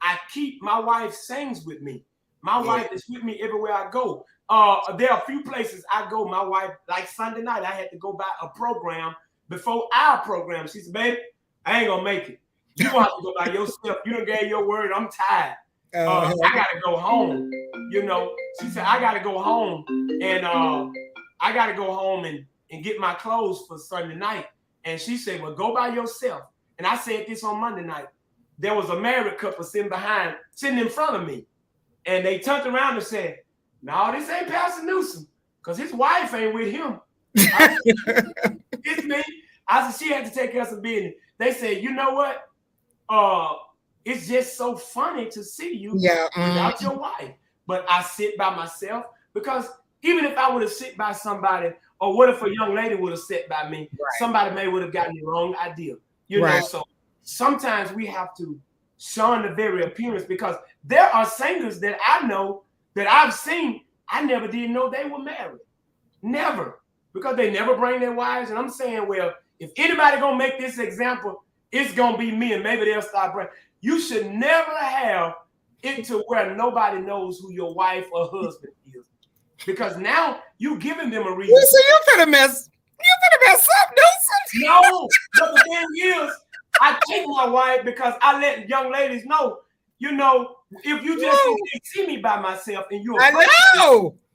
I keep my wife sings with me. My wife is with me everywhere I go. There are a few places I go. My wife, like Sunday night, I had to go by a program before our program. She said, "Baby, I ain't gonna make it. You gonna have to go by yourself. You done gave your word. I'm tired. I gotta go home." You know, she said, "I gotta go home and I gotta go home and get my clothes for Sunday night." And she said, "Well, go by yourself." And I said this on Monday night. There was a married couple sitting in front of me. And they turned around and said, "No, this ain't Pastor Newsom, because his wife ain't with him." It's me. I said, "She had to take care of some business." They said, "You know what? It's just so funny to see you without your wife." But I sit by myself because even if I would have sit by somebody, or what if a young lady would have sat by me, somebody may would have gotten the wrong idea. You know, so sometimes we have to shun the very appearance, because there are singers that I know that I've seen, I never did know they were married. Never. Because they never bring their wives. And I'm saying, well, if anybody gonna make this example, it's gonna be me, and maybe they'll start bringing. You should never have it to where nobody knows who your wife or husband is. Because now you giving them a reason. So you finna mess up, Newsom. No, but the thing is, I take my wife because I let young ladies know, you know, if you just see me by myself and you're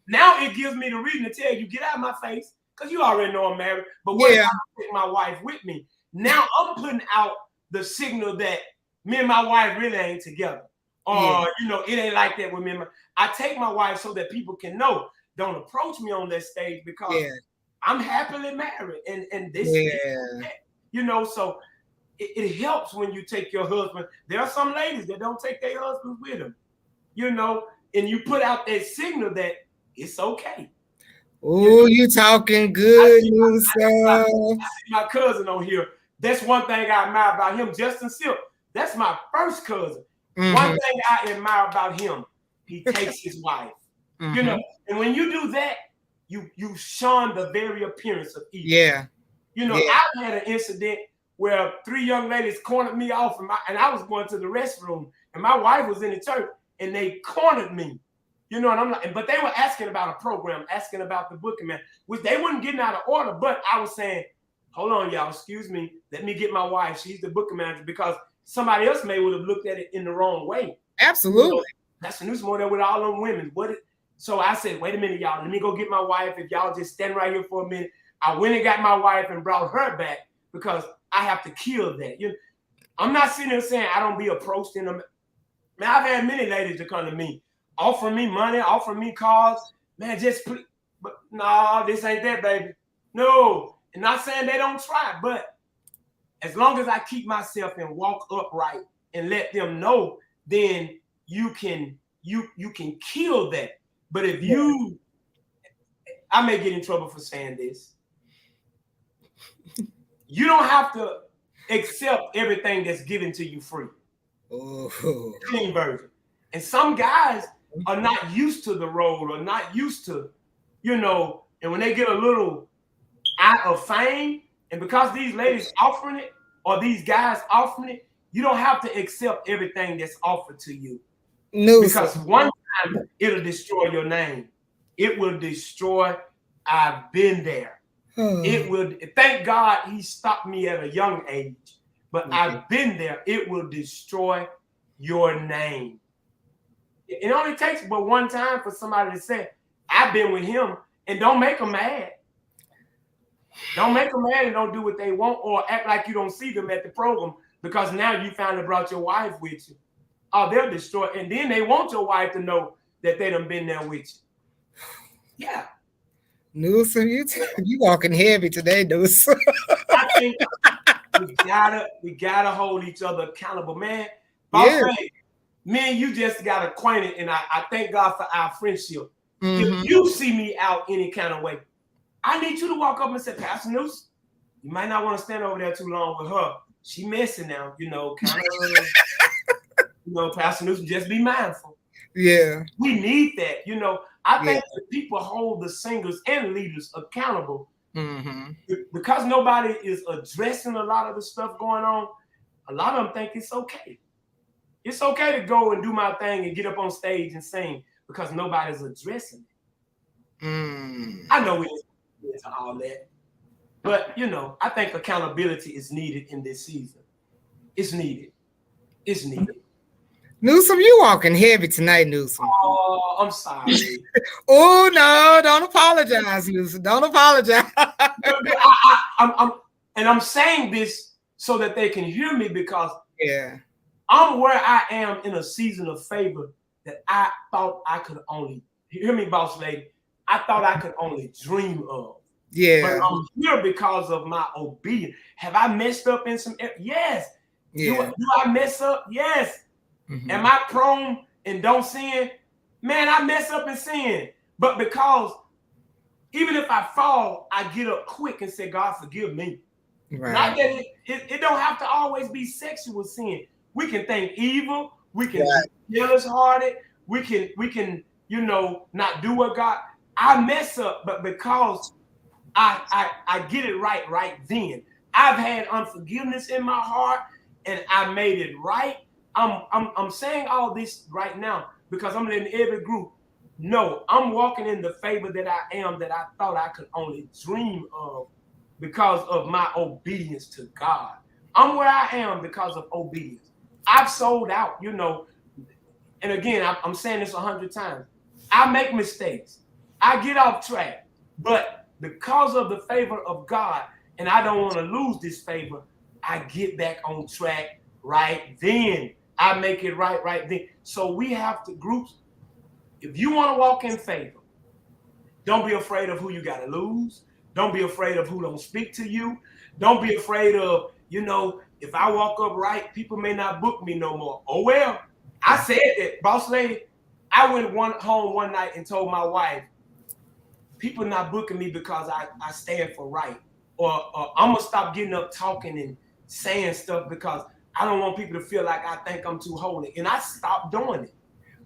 now it gives me the reason to tell you, get out of my face, because you already know I'm married. But what if I take my wife with me? Now I'm putting out the signal that me and my wife really ain't together. Or, you know, it ain't like that with me. I take my wife so that people can know, don't approach me on that stage, because I'm happily married. And this is okay. You know, so it helps when you take your husband. There are some ladies that don't take their husbands with them, you know, and you put out that signal that it's okay. Oh, you talking good, Newsom. I see my cousin on here. That's one thing I admire about him, Justin Silk. That's my first cousin. One thing I admire about him, he takes his wife. You know, and when you do that, you shun the very appearance of evil. You know, I've had an incident where 3 young ladies cornered me off, and I was going to the restroom, and my wife was in the church, and they cornered me. You know, and I'm like, but they were asking about a program, asking about the booking man, which they weren't getting out of order. But I was saying, hold on, y'all, excuse me, let me get my wife. She's the booking manager, because somebody else may would have looked at it in the wrong way. Absolutely. You know, that's the news more there with all them women. So I said, wait a minute, y'all, let me go get my wife. If y'all just stand right here for a minute. I went and got my wife and brought her back, because I have to kill that. You know, I'm not sitting there saying I don't be approached in them. Man, I've had many ladies to come to me, offering me money, offering me cars. Man, just please. But no, this ain't that, baby. No. And not saying they don't try, but as long as I keep myself and walk upright and let them know, then you can kill that. But if you, I may get in trouble for saying this. You don't have to accept everything that's given to you free. Clean version. And some guys are not used to the role, or not used to, you know, and when they get a little out of fame, and because these ladies offering it, or these guys offering it, You don't have to accept everything that's offered to you. Newsom. Because one time it'll destroy your name. It will destroy. I've been there. It will. Thank God he stopped me at a young age. But I've been there. It will destroy your name. It only takes but one time for somebody to say, I've been with him, and don't make them mad. Don't make them mad and don't do what they want, or act like you don't see them at the program because now you finally brought your wife with you. Oh, they'll destroy. And then they want your wife to know that they done been there with you. Yeah. Newsom, you walking heavy today, Newsom. I think we gotta hold each other accountable, man. BossLady, me and you just got acquainted, and I thank God for our friendship. If you see me out any kind of way, I need you to walk up and say, Pastor Newsom, you might not want to stand over there too long with her. She messing now, kind of, Pastor Newsom, just be mindful. Yeah. We need that, I think that people hold the singers and leaders accountable because nobody is addressing a lot of the stuff going on. A lot of them think it's okay. It's okay to go and do my thing and get up on stage and sing because nobody's addressing it. I know we didn't get into all that, but I think accountability is needed in this season. It's needed. It's needed. Newsom, you walking heavy tonight, Newsom. Oh, I'm sorry. Oh no, don't apologize, Newsom. Don't apologize. I'm saying this so that they can hear me because I'm where I am in a season of favor that I thought I could only hear me, boss lady. I thought I could only dream of. Yeah. But I'm here because of my obedience. Have I messed up in some? Yes. Yeah. Do I mess up? Yes. Am I prone and don't sin? Man, I mess up and sin. But because even if I fall, I get up quick and say, God, forgive me. Right. Not that it don't have to always be sexual sin. We can think evil. We can be jealous-hearted. We can not do what God. I mess up, but because I get it right then. I've had unforgiveness in my heart, and I made it right. I'm saying all this right now because I'm letting every group know I'm walking in the favor that I am, that I thought I could only dream of because of my obedience to God. I'm where I am because of obedience. I've sold out, and again, I'm saying this 100 times. I make mistakes. I get off track, but because of the favor of God, and I don't want to lose this favor, I get back on track right then. I make it right then. So we have to, groups, if you want to walk in favor, don't be afraid of who you got to lose. Don't be afraid of who don't speak to you. Don't be afraid of, if I walk up right, people may not book me no more. Oh, well, I said that, boss lady. I went home one night and told my wife, people not booking me because I stand for right. Or I'm going to stop getting up talking and saying stuff because I don't want people to feel like I think I'm too holy. And I stopped doing it.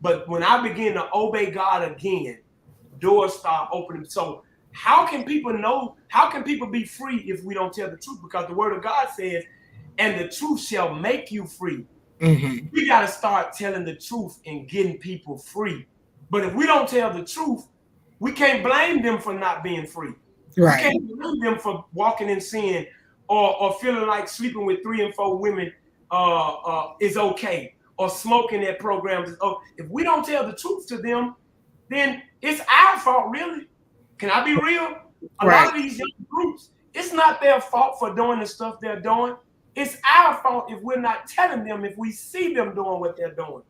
But when I begin to obey God again, doors start opening. So how can people know? How can people be free if we don't tell the truth? Because the word of God says, and the truth shall make you free. We got to start telling the truth and getting people free. But if we don't tell the truth, we can't blame them for not being free. Right. We can't blame them for walking in sin or feeling like sleeping with 3 and 4 women is okay, or smoking at programs is okay. If we don't tell the truth to them, then it's our fault, really. Can I be real? A lot of these young groups, it's not their fault for doing the stuff they're doing. It's our fault if we're not telling them, if we see them doing what they're doing.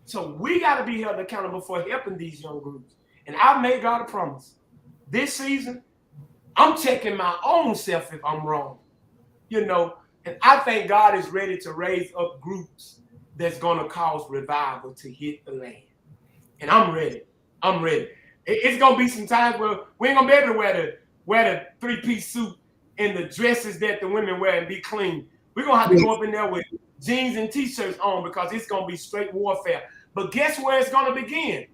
So we got to be held accountable for helping these young groups. And I've made God a promise. This season, I'm checking my own self if I'm wrong. And I think God is ready to raise up groups that's going to cause revival to hit the land. And I'm ready. I'm ready. It's going to be some times where we ain't going to be able to wear the 3-piece suit and the dresses that the women wear and be clean. We're going to have to go up in there with jeans and T-shirts on because it's going to be straight warfare. But guess where it's going to begin?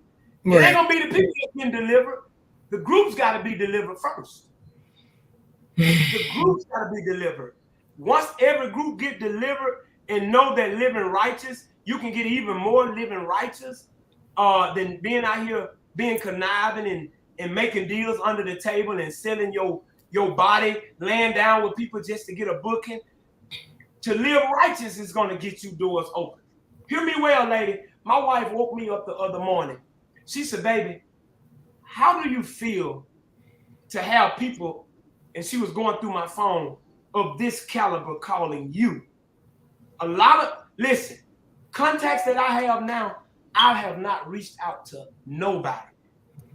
It ain't going to be the people that can deliver. The groups got to be delivered first. The groups got to be delivered. Once every group get delivered and know that living righteous, you can get even more living righteous than being out here being conniving and making deals under the table and selling your body, laying down with people just to get a booking. To live righteous is going to get you doors open. Hear me well, lady. My wife woke me up the other morning. She said, baby, how do you feel to have people, and she was going through my phone, of this caliber calling you? A lot of, listen, contacts that I have now, I have not reached out to nobody.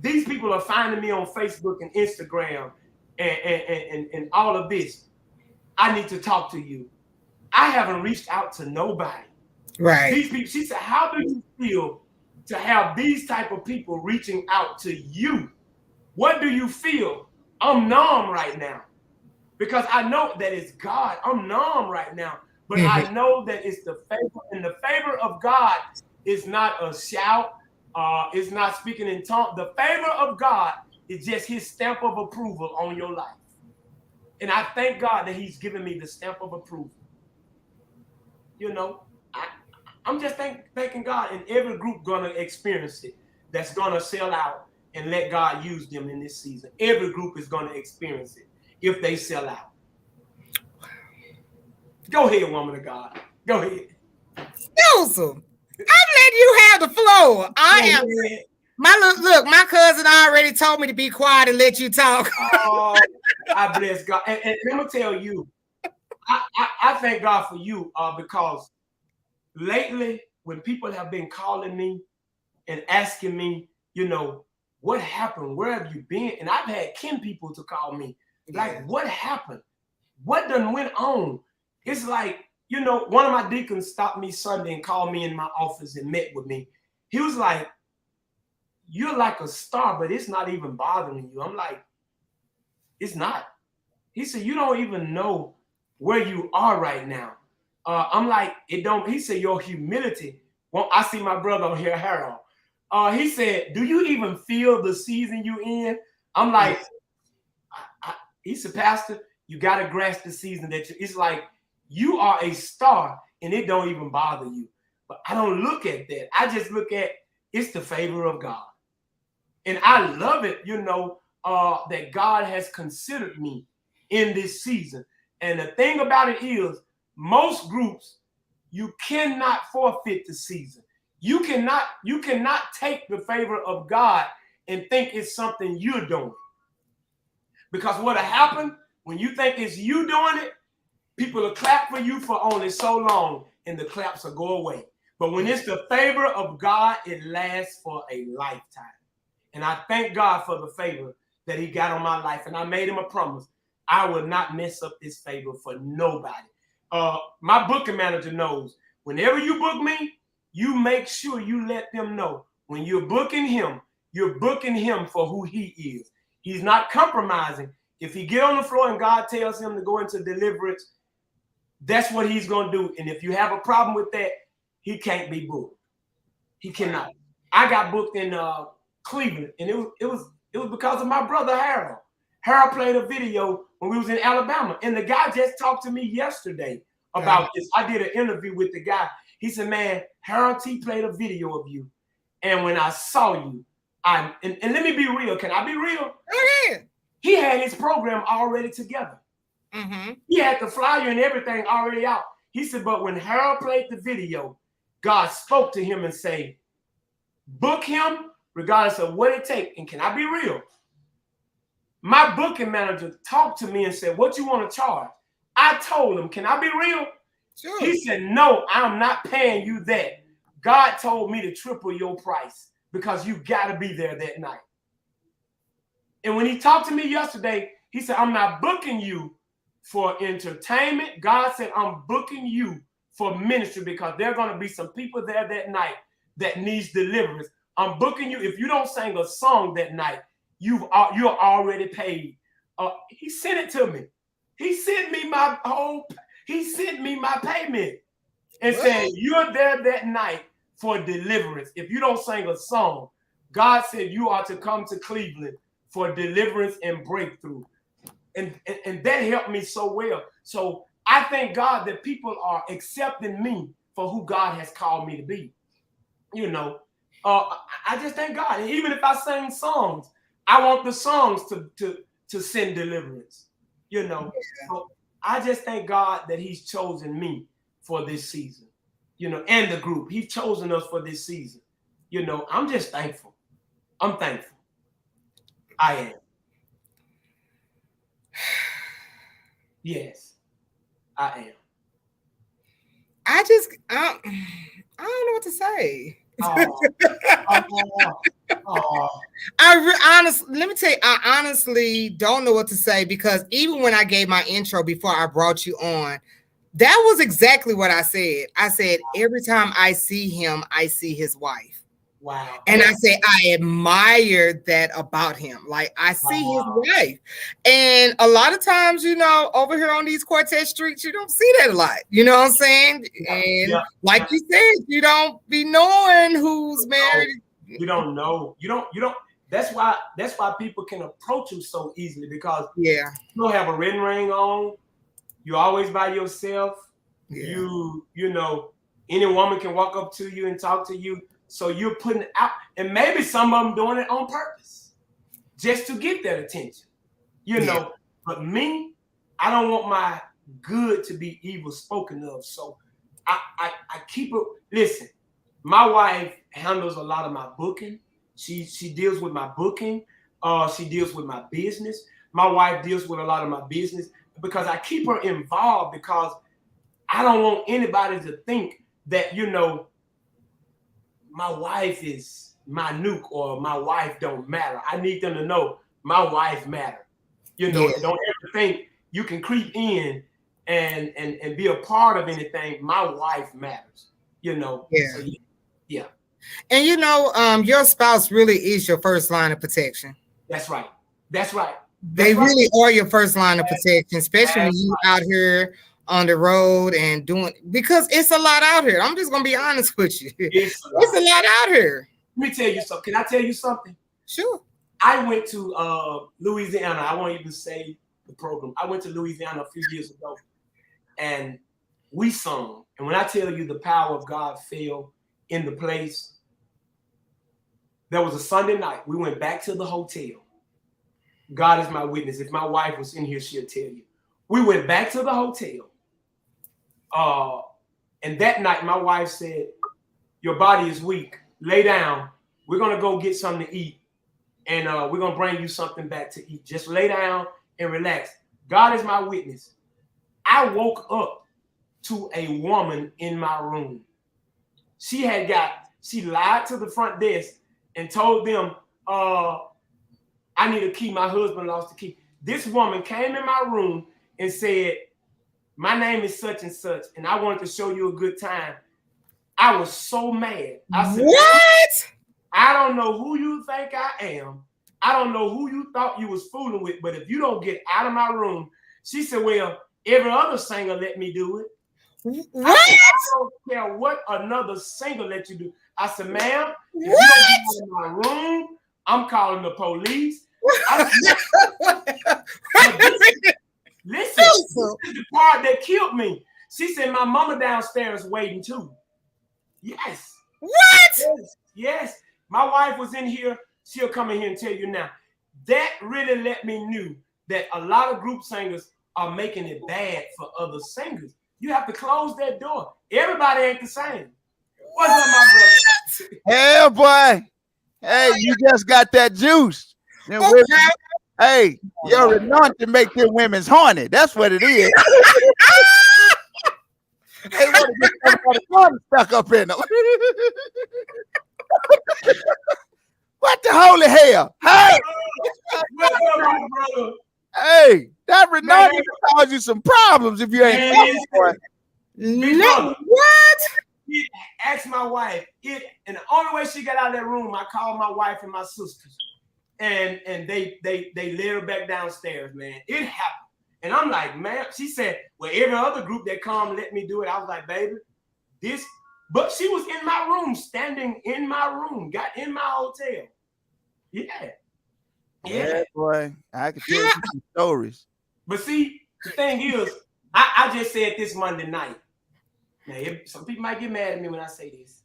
These people are finding me on Facebook and Instagram and all of this. I need to talk to you. I haven't reached out to nobody. Right. These people, she said, how do you feel to have these type of people reaching out to you? What do you feel? I'm numb right now because I know that it's God. I'm numb right now, but I know that it's the favor, and the favor of God is not a shout. It's not speaking in tongues. The favor of God is just his stamp of approval on your life. And I thank God that he's given me the stamp of approval. You know, I'm just thanking God, and every group gonna experience it that's gonna sell out and let God use them in this season. Every group is gonna experience it if they sell out. Go ahead, woman of God. Go ahead. Newsom, I'm letting you have the floor. My cousin already told me to be quiet and let you talk. Oh, I bless God. And let me tell you, I thank God for you because lately, when people have been calling me and asking me, you know, what happened? Where have you been? And I've had kin people to call me, like, what happened? What done went on? It's like, you know, one of my deacons stopped me Sunday and called me in my office and met with me. He was like, you're like a star, but it's not even bothering you. I'm like, it's not. He said, you don't even know where you are right now. I'm like, it don't. He said, your humility. Well, I see my brother on here, Harold. He said, do you even feel the season you in? I'm like, he said, Pastor, you got to grasp the season that it's like you are a star and it don't even bother you. But I don't look at that. I just look at it's the favor of God. And I love it, you know, that God has considered me in this season. And the thing about it is, most groups, you cannot forfeit the season. You cannot take the favor of God and think it's something you're doing. Because what'll happen when you think it's you doing it, people will clap for you for only so long and the claps will go away. But when it's the favor of God, it lasts for a lifetime. And I thank God for the favor that he got on my life. And I made him a promise. I will not mess up this favor for nobody. My booking manager knows whenever you book me, you make sure you let them know when you're booking him for who he is. He's not compromising. If he get on the floor and God tells him to go into deliverance, that's what he's going to do. And if you have a problem with that, he can't be booked. He cannot. I got booked in Cleveland, and it was because of my brother Harold. Harold played a video when we was in Alabama, and the guy just talked to me yesterday about this. I did an interview with the guy. He said, man, Harold T played a video of you, and when I saw you, and let me be real. Can I be real? Yeah. He had his program already together. He had the flyer and everything already out. He said, but when Harold played the video, God spoke to him and said, book him regardless of what it takes. And can I be real? My booking manager talked to me and said, what you want to charge? I told him, can I be real? Sure. He said, no, I'm not paying you that. God told me to triple your price because you got to be there that night. And when he talked to me yesterday, he said, I'm not booking you for entertainment. God said, I'm booking you for ministry because there are going to be some people there that night that needs deliverance. I'm booking you. If you don't sing a song that night, you're already paid. He sent it to me. He sent me my payment and said, you're there that night for deliverance. If you don't sing a song, God said you are to come to Cleveland for deliverance and breakthrough. And that helped me so well. So I thank God that people are accepting me for who God has called me to be. You know, I just thank God. And even if I sing songs, I want the songs to send deliverance. You know, so I just thank God that He's chosen me for this season. You know, and the group. He's chosen us for this season. You know, I'm just thankful. I'm thankful. I am. Yes, I am. I don't know what to say. Honestly, let me tell you, I honestly don't know what to say, because even when I gave my intro before I brought you on, that was exactly what I said. I said, every time I see him, I see his wife. Wow. And I say, I admire that about him. Like, I see his wife. And a lot of times, you know, over here on these Quartet streets, you don't see that a lot. You know what I'm saying? And like you said, you don't be knowing who's married. You don't know. You don't. That's why people can approach you so easily, because you don't have a wedding ring on. You're always by yourself. Yeah. You know, any woman can walk up to you and talk to you. So you're putting out, and maybe some of them doing it on purpose, just to get their attention. You know, but me, I don't want my good to be evil spoken of. So I keep it. Listen, my wife handles a lot of my booking. She deals with my booking. She deals with my business. My wife deals with a lot of my business, because I keep her involved, because I don't want anybody to think that, you know, my wife is my nuke or my wife don't matter. I need them to know my wife matters. You know, don't ever think you can creep in and be a part of anything. My wife matters. You know. So, yeah. And you know, your spouse really is your first line of protection. That's right. That's right. They really are your first line of protection, especially when you out here on the road and doing, because it's a lot out here. I'm just gonna be honest with you. It's a lot out here. Let me tell you something. Can I tell you something? Sure. I went to Louisiana. I won't even say the program. I went to Louisiana a few years ago, and we sung. And when I tell you the power of God fell in the place, there was a Sunday night. We went back to the hotel. God is my witness. If my wife was in here, she'll tell you. We went back to the hotel. And that night, my wife said, your body is weak. Lay down. We're going to go get something to eat. And we're going to bring you something back to eat. Just lay down and relax. God is my witness. I woke up to a woman in my room. She lied to the front desk and told them, I need a key. My husband lost the key. This woman came in my room and said, my name is such and such, and I wanted to show you a good time. I was so mad. I said, what? I don't know who you think I am. I don't know who you thought you was fooling with, but if you don't get out of my room. She said, well, every other singer let me do it. What? I don't care what another singer let you do. I said, ma'am, if you don't get out of my room, I'm calling the police. Listen, this is the part that killed me. She said, my mama downstairs waiting too. Yes. What? Yes. My wife was in here. She'll come in here and tell you now. That really let me know that a lot of group singers are making it bad for other singers. You have to close that door. Everybody ain't the same. What's up, my brother? Hey, boy. Hey, you just got that juice. Hey, you're anointed to make them women's horny. That's what it is. They want to get somebody stuck up in them. What the holy hell? Hey, hey, that anointing can cause you some problems if you ain't careful. No, what? Ask my wife. And the only way she got out of that room, I called my wife and my sisters. And they led her back downstairs, man. It happened. And I'm like, man, she said, well, every other group that come let me do it. I was like, baby, this, but she was in my room, standing in my room, got in my hotel. Yeah, boy, I can tell you some stories. But see, the thing is, I just said this Monday night. Now, some people might get mad at me when I say this.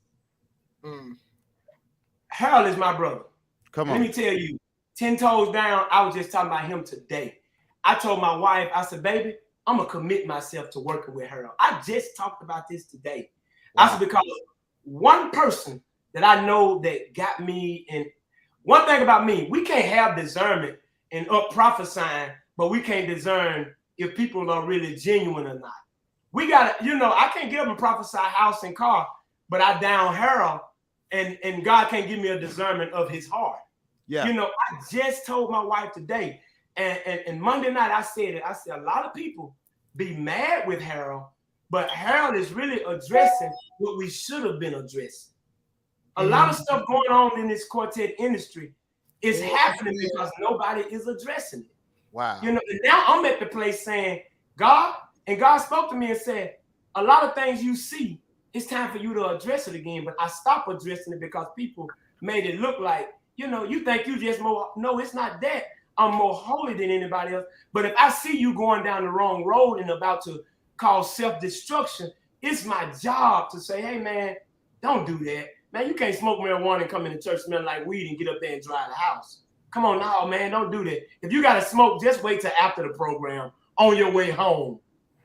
Harold is my brother. Come on. Let me tell you, 10 toes down, I was just talking about him today. I told my wife, I said, baby, I'm going to commit myself to working with Harold. I just talked about this today. Wow. I said, because one person that I know that got me, and one thing about me, we can't have discernment and up prophesying, but we can't discern if people are really genuine or not. We got to, you know, I can't get up and prophesy house and car, but I down Harold, and God can't give me a discernment of his heart. Yeah. You know, I just told my wife today, and Monday night I said it. I said a lot of people be mad with Harold, but Harold is really addressing what we should have been addressing. A lot of stuff going on in this quartet industry is happening because nobody is addressing it. Wow. You know, and now I'm at the place saying, God, and God spoke to me and said, a lot of things you see, it's time for you to address it again. But I stopped addressing it because people made it look like, you know, you think you just more. No, it's not that. I'm more holy than anybody else. But if I see you going down the wrong road and about to cause self-destruction, it's my job to say, hey, man, don't do that. Man, you can't smoke marijuana and come into church smelling like weed and get up there and dry the house. Come on now, man, don't do that. If you got to smoke, just wait till after the program on your way home.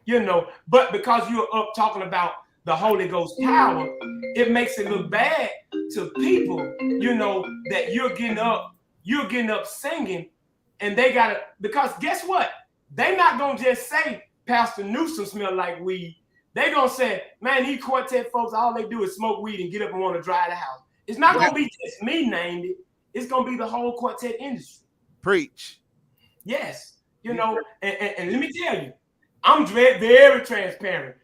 You know, but because you're up talking about the Holy Ghost power, it makes it look bad to people, you know, that you're getting up singing, and they got to, because guess what? They're not going to just say Pastor Newsom smell like weed. They're going to say, man, these quartet folks, all they do is smoke weed and get up and want to dry the house. It's not going to be just me named it. It's going to be the whole quartet industry. Preach. Yes. You know, and let me tell you, I'm very transparent.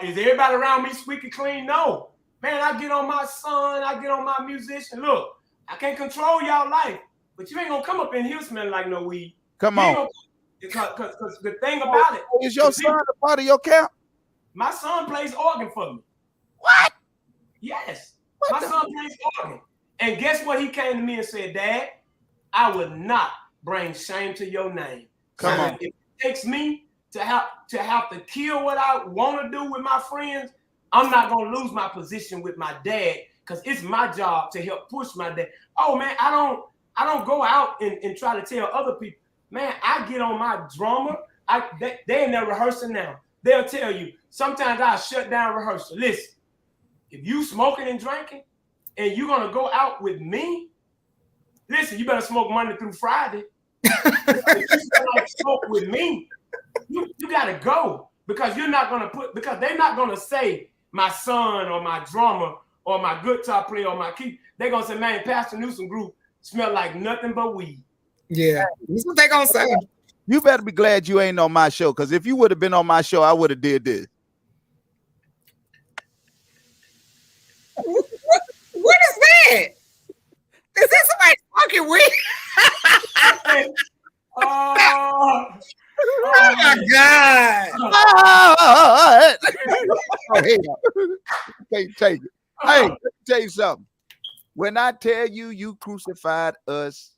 Is everybody around me squeaky clean? No. Man, I get on my son, I get on my musician. Look, I can't control y'all life, but you ain't going to come up in here smelling like no weed. Come on. Because the thing about it. Is your son a part of your camp? My son plays organ for me. What? Yes. My son plays organ. And guess what? He came to me and said, Dad, I would not bring shame to your name. Come on. If it takes me to have to kill what I want to do with my friends, I'm not going to lose my position with my dad, because it's my job to help push my dad. Oh, man, I don't go out and try to tell other people. Man, I get on my drummer. They in there rehearsing now. They'll tell you, sometimes I shut down rehearsal. Listen, if you smoking and drinking and you're going to go out with me, listen, you better smoke Monday through Friday. If you smoke with me, you got to go, because you're not going to because they're not going to say my son or my drummer or my guitar player or my key. They're going to say, man, Pastor Newsom group smell like nothing but weed. Yeah, that's what they're going to say. You better be glad you ain't on my show, because if you would have been on my show, I would have did this. What is that? Is that somebody smoking weed? Oh my God. Can't take it. Hey, let me tell you something. When I tell you, you crucified us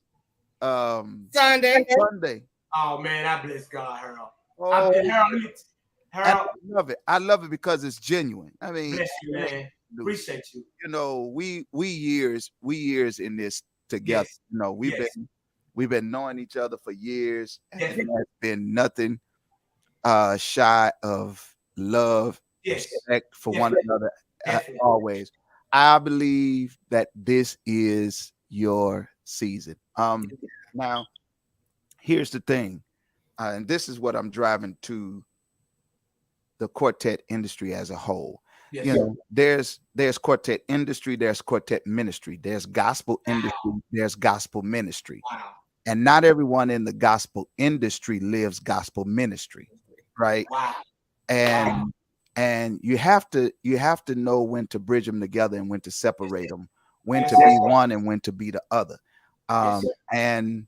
Sunday. Oh, man, I bless God, Harold. Oh, Harold. I love it. I love it because it's genuine. I mean, bless you, man. Appreciate you. You know, we years in this together. Yes. You know, we've been knowing each other for years, and Yes. there's been nothing shy of love, Yes. respect for Yes. one another. Definitely. Always. I believe that this is your season. Now, here's the thing, and this is what I'm driving to the quartet industry as a whole. Yes. You know, there's quartet industry, there's quartet ministry, there's gospel industry, there's gospel ministry. Wow. And not everyone in the gospel industry lives gospel ministry, right? Wow. And you have to know when to bridge them together and when to separate them, when to be one and when to be the other. And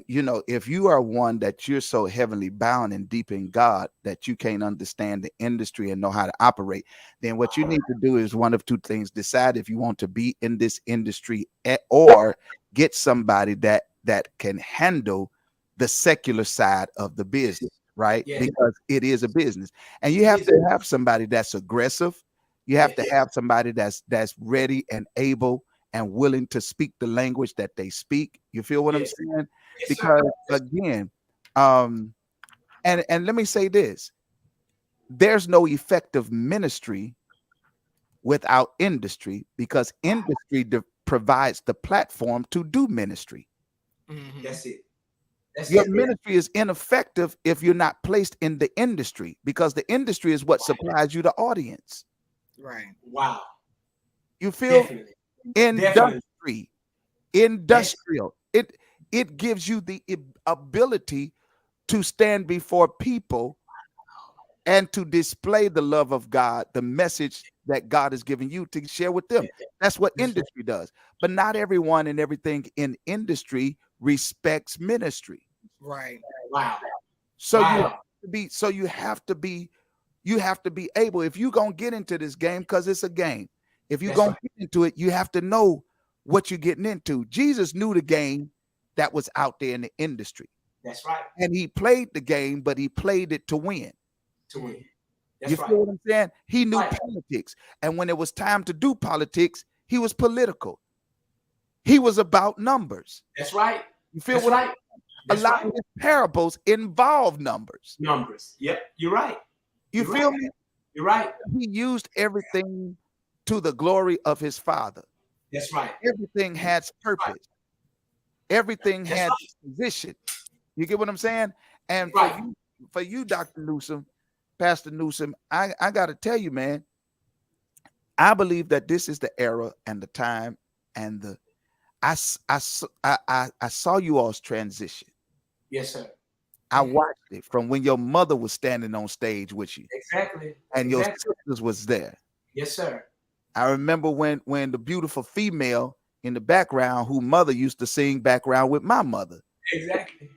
you know, if you are one that you're so heavenly bound and deep in God that you can't understand the industry and know how to operate, then what you need to do is one of two things: decide if you want to be in this industry, or get somebody that can handle the secular side of the business. right? Yeah. Because it is a business. And you have to have somebody that's aggressive. You have to have somebody that's ready and able and willing to speak the language that they speak. You feel what I'm saying? Yes, Because sir. again, and let me say this, there's no effective ministry without industry, because industry provides the platform to do ministry. Mhm. That's it. That's Your it. ministry is ineffective if you're not placed in the industry, because the industry is what supplies you the audience. Right. Wow. You feel? Definitely. Industry, industrial. It gives you the ability to stand before people and to display the love of God, the message that God has given you to share with them. That's what industry does. But not everyone and everything in industry respects ministry. Right. Wow. So Wow. you have to be, you have to be able, if you're gonna get into this game, because it's a game, if you're gonna get into it, you have to know what you're getting into. Jesus knew the game that was out there in the industry. That's right. And he played the game, but he played it to win. To win. You That's feel right. what I'm saying? He knew Right. politics. And when it was time to do politics, he was political. He was about numbers. That's right. You feel That's what right. a lot of his parables involve numbers. Numbers. Yep. You're right. You You're feel right. me? You're right. He used everything to the glory of his Father. That's right. Everything has purpose. Everything That's has right. position. You get what I'm saying? And Right. for you, Dr. Newsom, Pastor Newsom, I got to tell you, man, I believe that this is the era and the time and the I saw you all's transition. Yes, sir. I watched it from when your mother was standing on stage with you Exactly. and your Exactly. sisters was there. Yes, sir. I remember when the beautiful female in the background, who mother used to sing background with my mother. Exactly.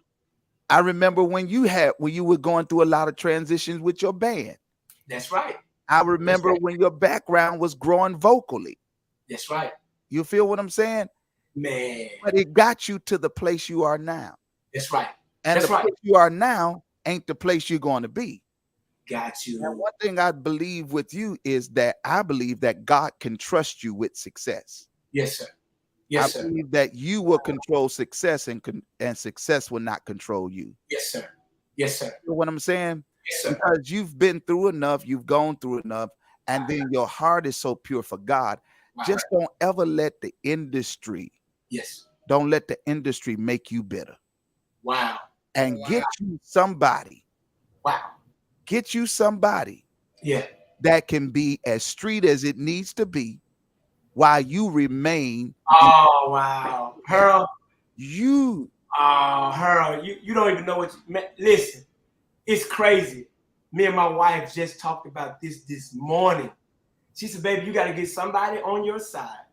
I remember when you were going through a lot of transitions with your band. That's right. I remember when your background was growing vocally. That's right. You feel what I'm saying? Man. But it got you to the place you are now. That's right. And That's the right. place you are now ain't the place you're going to be. Got you. And one thing I believe with you is that I believe that God can trust you with success. Yes, sir. Yes, I sir. believe that you will control success and success will not control you. Yes, sir. Yes, sir. You know what I'm saying? Yes, sir. Because you've been through enough, you've gone through enough, and then your heart is so pure for God. Wow. Just don't ever let the industry, Yes. don't let the industry make you bitter. Wow. And Wow. get you somebody. Wow. Get you somebody Yeah. that can be as street as it needs to be while you remain. Oh, wow. Harold. You. Oh, Harold, you don't even know what listen, it's crazy. Me and my wife just talked about this morning. She said, baby, you got to get somebody on your side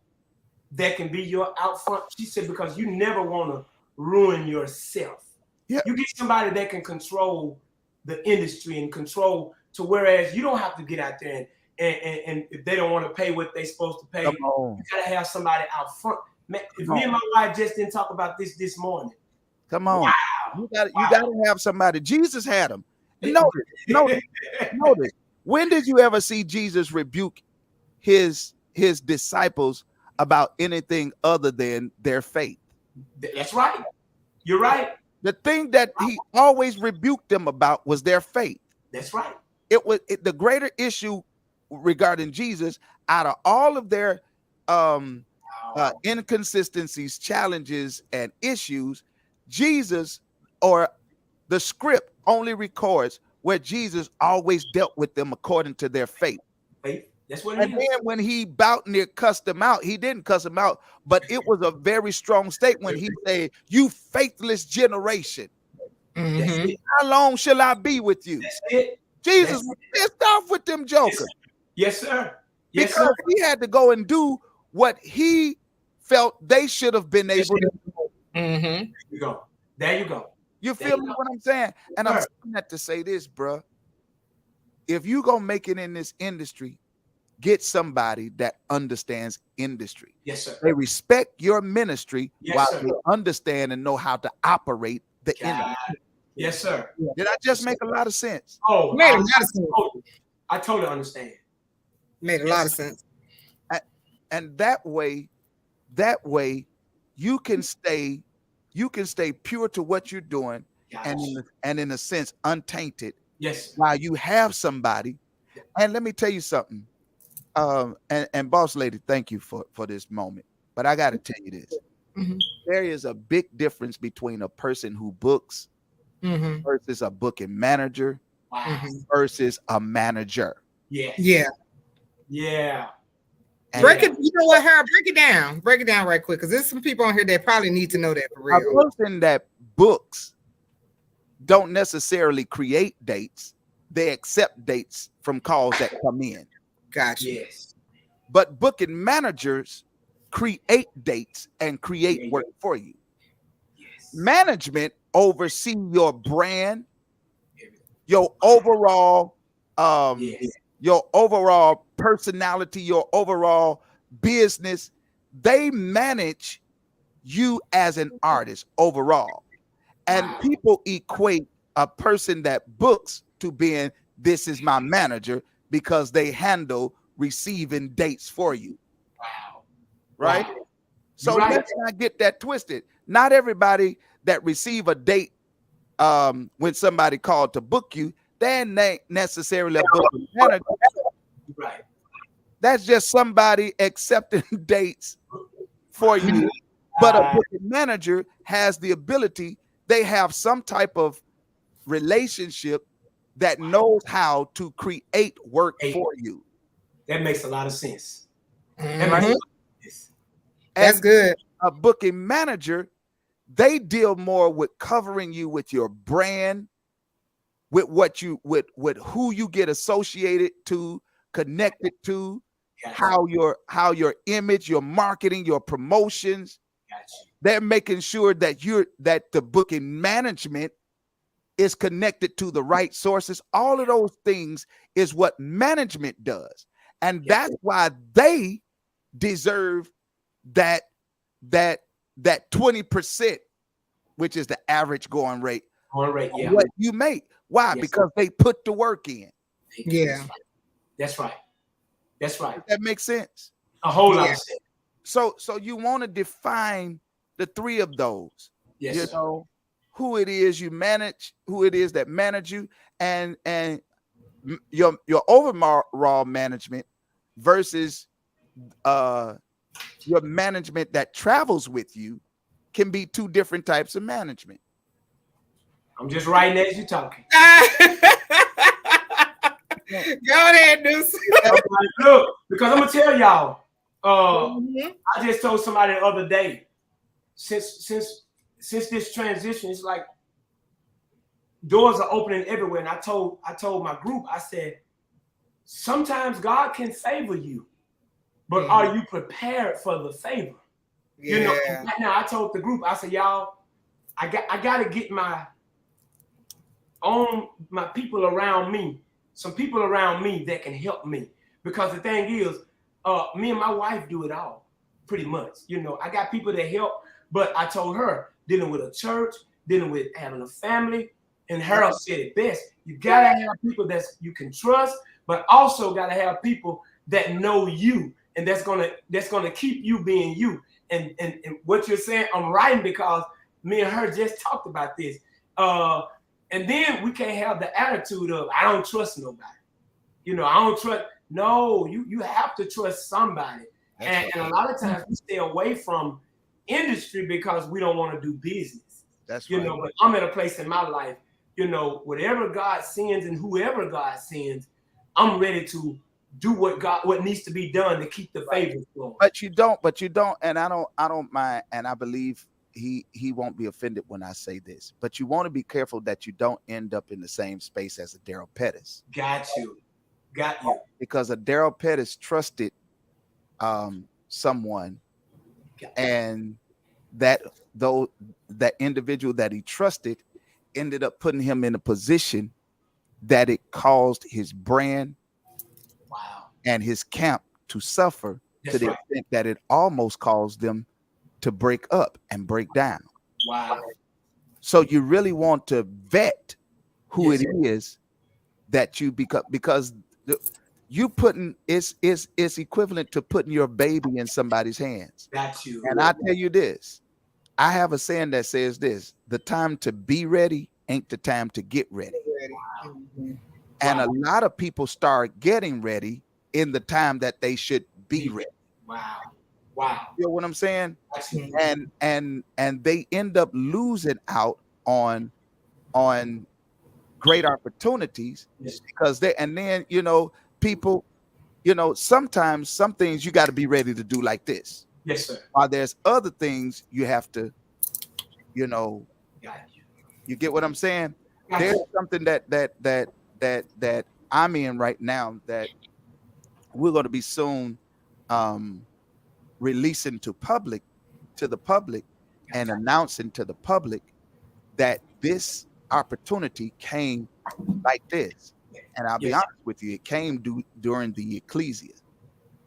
that can be your out front. She said, because you never want to ruin yourself. Yeah. You get somebody that can control the industry and control to whereas you don't have to get out there and if they don't want to pay what they're supposed to pay, you got to have somebody out front. Man, if me and my wife just didn't talk about this morning. Come on. Wow. You got to have somebody. Jesus had them. Notice. When did you ever see Jesus rebuke his disciples about anything other than their faith? That's right. You're right. The thing that he always rebuked them about was their faith. That's right. It was the greater issue regarding Jesus out of all of their inconsistencies, challenges, and issues. Jesus, or the script, only records where Jesus always dealt with them according to their faith. Faith. That's what And then when he about near cussed them out, he didn't cuss them out, but it was a very strong statement. He said, "You faithless generation, how long shall I be with you?" That's it. Jesus was pissed off with them jokers. Yes, sir. Yes, because he had to go and do what he felt they should have been able to do. There you go. There you go. You feel me what I'm saying? And I'm saying that to say this, bro. If you gonna make it in this industry, get somebody that understands industry. Yes, sir. They respect your ministry Yes, while sir. they understand and know how to operate the industry. Yes, sir. Did I just make a lot of sense? Oh, Made a lot of sense. I totally understand. Made a lot of sense. And that way you can stay pure to what you're doing, and in a sense untainted. Yes. While you have somebody, and let me tell you something. And Boss Lady, thank you for this moment. But I got to tell you this. There is a big difference between a person who books versus a booking manager versus a manager. Yes. Yeah. Yeah. Break it. You know what, Harold? Break it down. Break it down right quick, because there's some people on here that probably need to know that for real. A person that books don't necessarily create dates. They accept dates from calls that come in. Gotcha. Yes. But booking managers create dates and create work for you. Yes. Management oversee your brand, your overall your overall personality, your overall business. They manage you as an artist overall. And people equate a person that books to being, this is my manager, because they handle receiving dates for you. Wow. Right? Wow. So let's not get that twisted. Not everybody that receive a date when somebody called to book you, they ain't necessarily a booking manager. Right. That's just somebody accepting dates for you. But a booking manager has the ability, they have some type of relationship that knows how to create work for you. That makes a lot of sense. That's good. A booking manager, they deal more with covering you with your brand, with what you with who you get associated to, connected to, how your image, your marketing, your promotions. They're making sure that that the booking management is connected to the right sources. All of those things is what management does. And that's why they deserve that 20%, which is the average going rate. What you make. Why? Because they put the work in. Yeah. That's right. Does that makes sense? A whole lot of sense. So you want to define the three of those. Yes. You know, who it is you manage, who it is that manage you, and your overall management versus your management that travels with you can be two different types of management. I'm just writing as you're talking. Go ahead, Newsom. Look, because I'm gonna tell y'all, I just told somebody the other day, since this transition, it's like doors are opening everywhere. And I told my group, I said, sometimes God can favor you, but are you prepared for the favor? Yeah. You know, right now I told the group, I said, y'all, I got to get my people around me, some people around me that can help me. Because the thing is, me and my wife do it all, pretty much. You know, I got people that help, but I told her, dealing with a church, dealing with having a family, and Harold said it best. You gotta have people that you can trust, but also gotta have people that know you, and that's gonna keep you being you. And what you're saying, I'm writing because me and her just talked about this. And then we can't have the attitude of, I don't trust nobody. You know, I don't trust. No, you have to trust somebody. And a lot of times we stay away from industry because we don't want to do business. That's you know, but I'm at a place in my life, you know, whatever God sends and whoever God sends, I'm ready to do what needs to be done to keep the favor flowing. But you don't, and I don't mind, and I believe he won't be offended when I say this, but you want to be careful that you don't end up in the same space as a Daryl Pettis. Got you. Because a Daryl Pettis trusted someone, and that individual that he trusted ended up putting him in a position that it caused his brand and his camp to suffer. That's to the extent that it almost caused them to break up and break down. Wow. So you really want to vet who Yes, it is that you become, because you putting it's equivalent to putting your baby in somebody's hands. got you. And I tell you this, I have a saying that says this: the time to be ready ain't the time to get ready. And a lot of people start getting ready in the time that they should be ready. Wow. You know what I'm saying? Got you. And they end up losing out on great opportunities Yes. because then people, sometimes some things you got to be ready to do like this. Yes, sir. While there's other things you have to, Got you. you get what I'm saying? Got There's you. something that I'm in right now that we're going to be soon releasing to the public and announcing to the public that this opportunity came like this. And I'll be honest with you, it came during the ecclesia,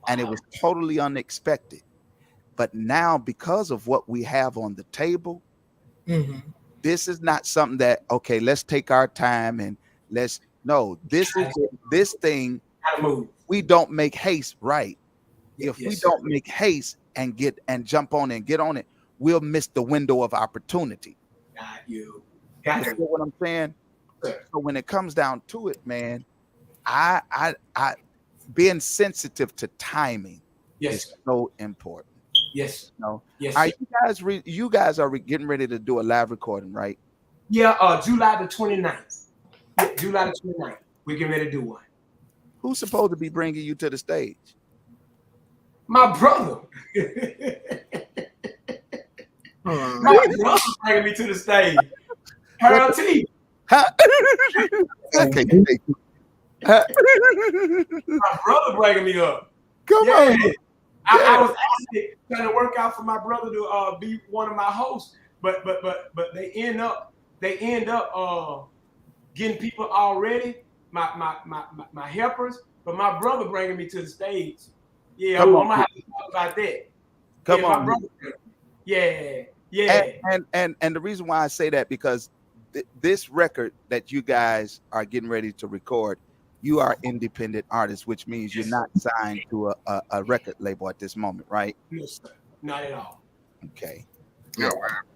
and it was totally unexpected. But now, because of what we have on the table, this is not something that, okay, let's take our time and this thing, Gotta move. we don't make haste, right? Yes, If we don't make haste and jump on it and get on it, we'll miss the window of opportunity. Got you. You know what I'm saying? Sir. So when it comes down to it, man, I being sensitive to timing is so important. Yes. No. Yes. Are you guys are getting ready to do a live recording, right? Yeah. July the 29th. Yeah, July the 29th. We're getting ready to do one. Who's supposed to be bringing you to the stage? My brother. My brother bringing me to the stage. Harold T. Okay. My brother bringing me up. Come on. I was actually trying to work out for my brother to be one of my hosts, but they end up getting people already, my helpers, but my brother bringing me to the stage. Yeah, I'm gonna have to talk about that. Come on. My brother. Yeah. And the reason why I say that, because this record that you guys are getting ready to record, you are independent artists, which means you're not signed to a record label at this moment, right? No, sir. Not at all. Okay. Yeah.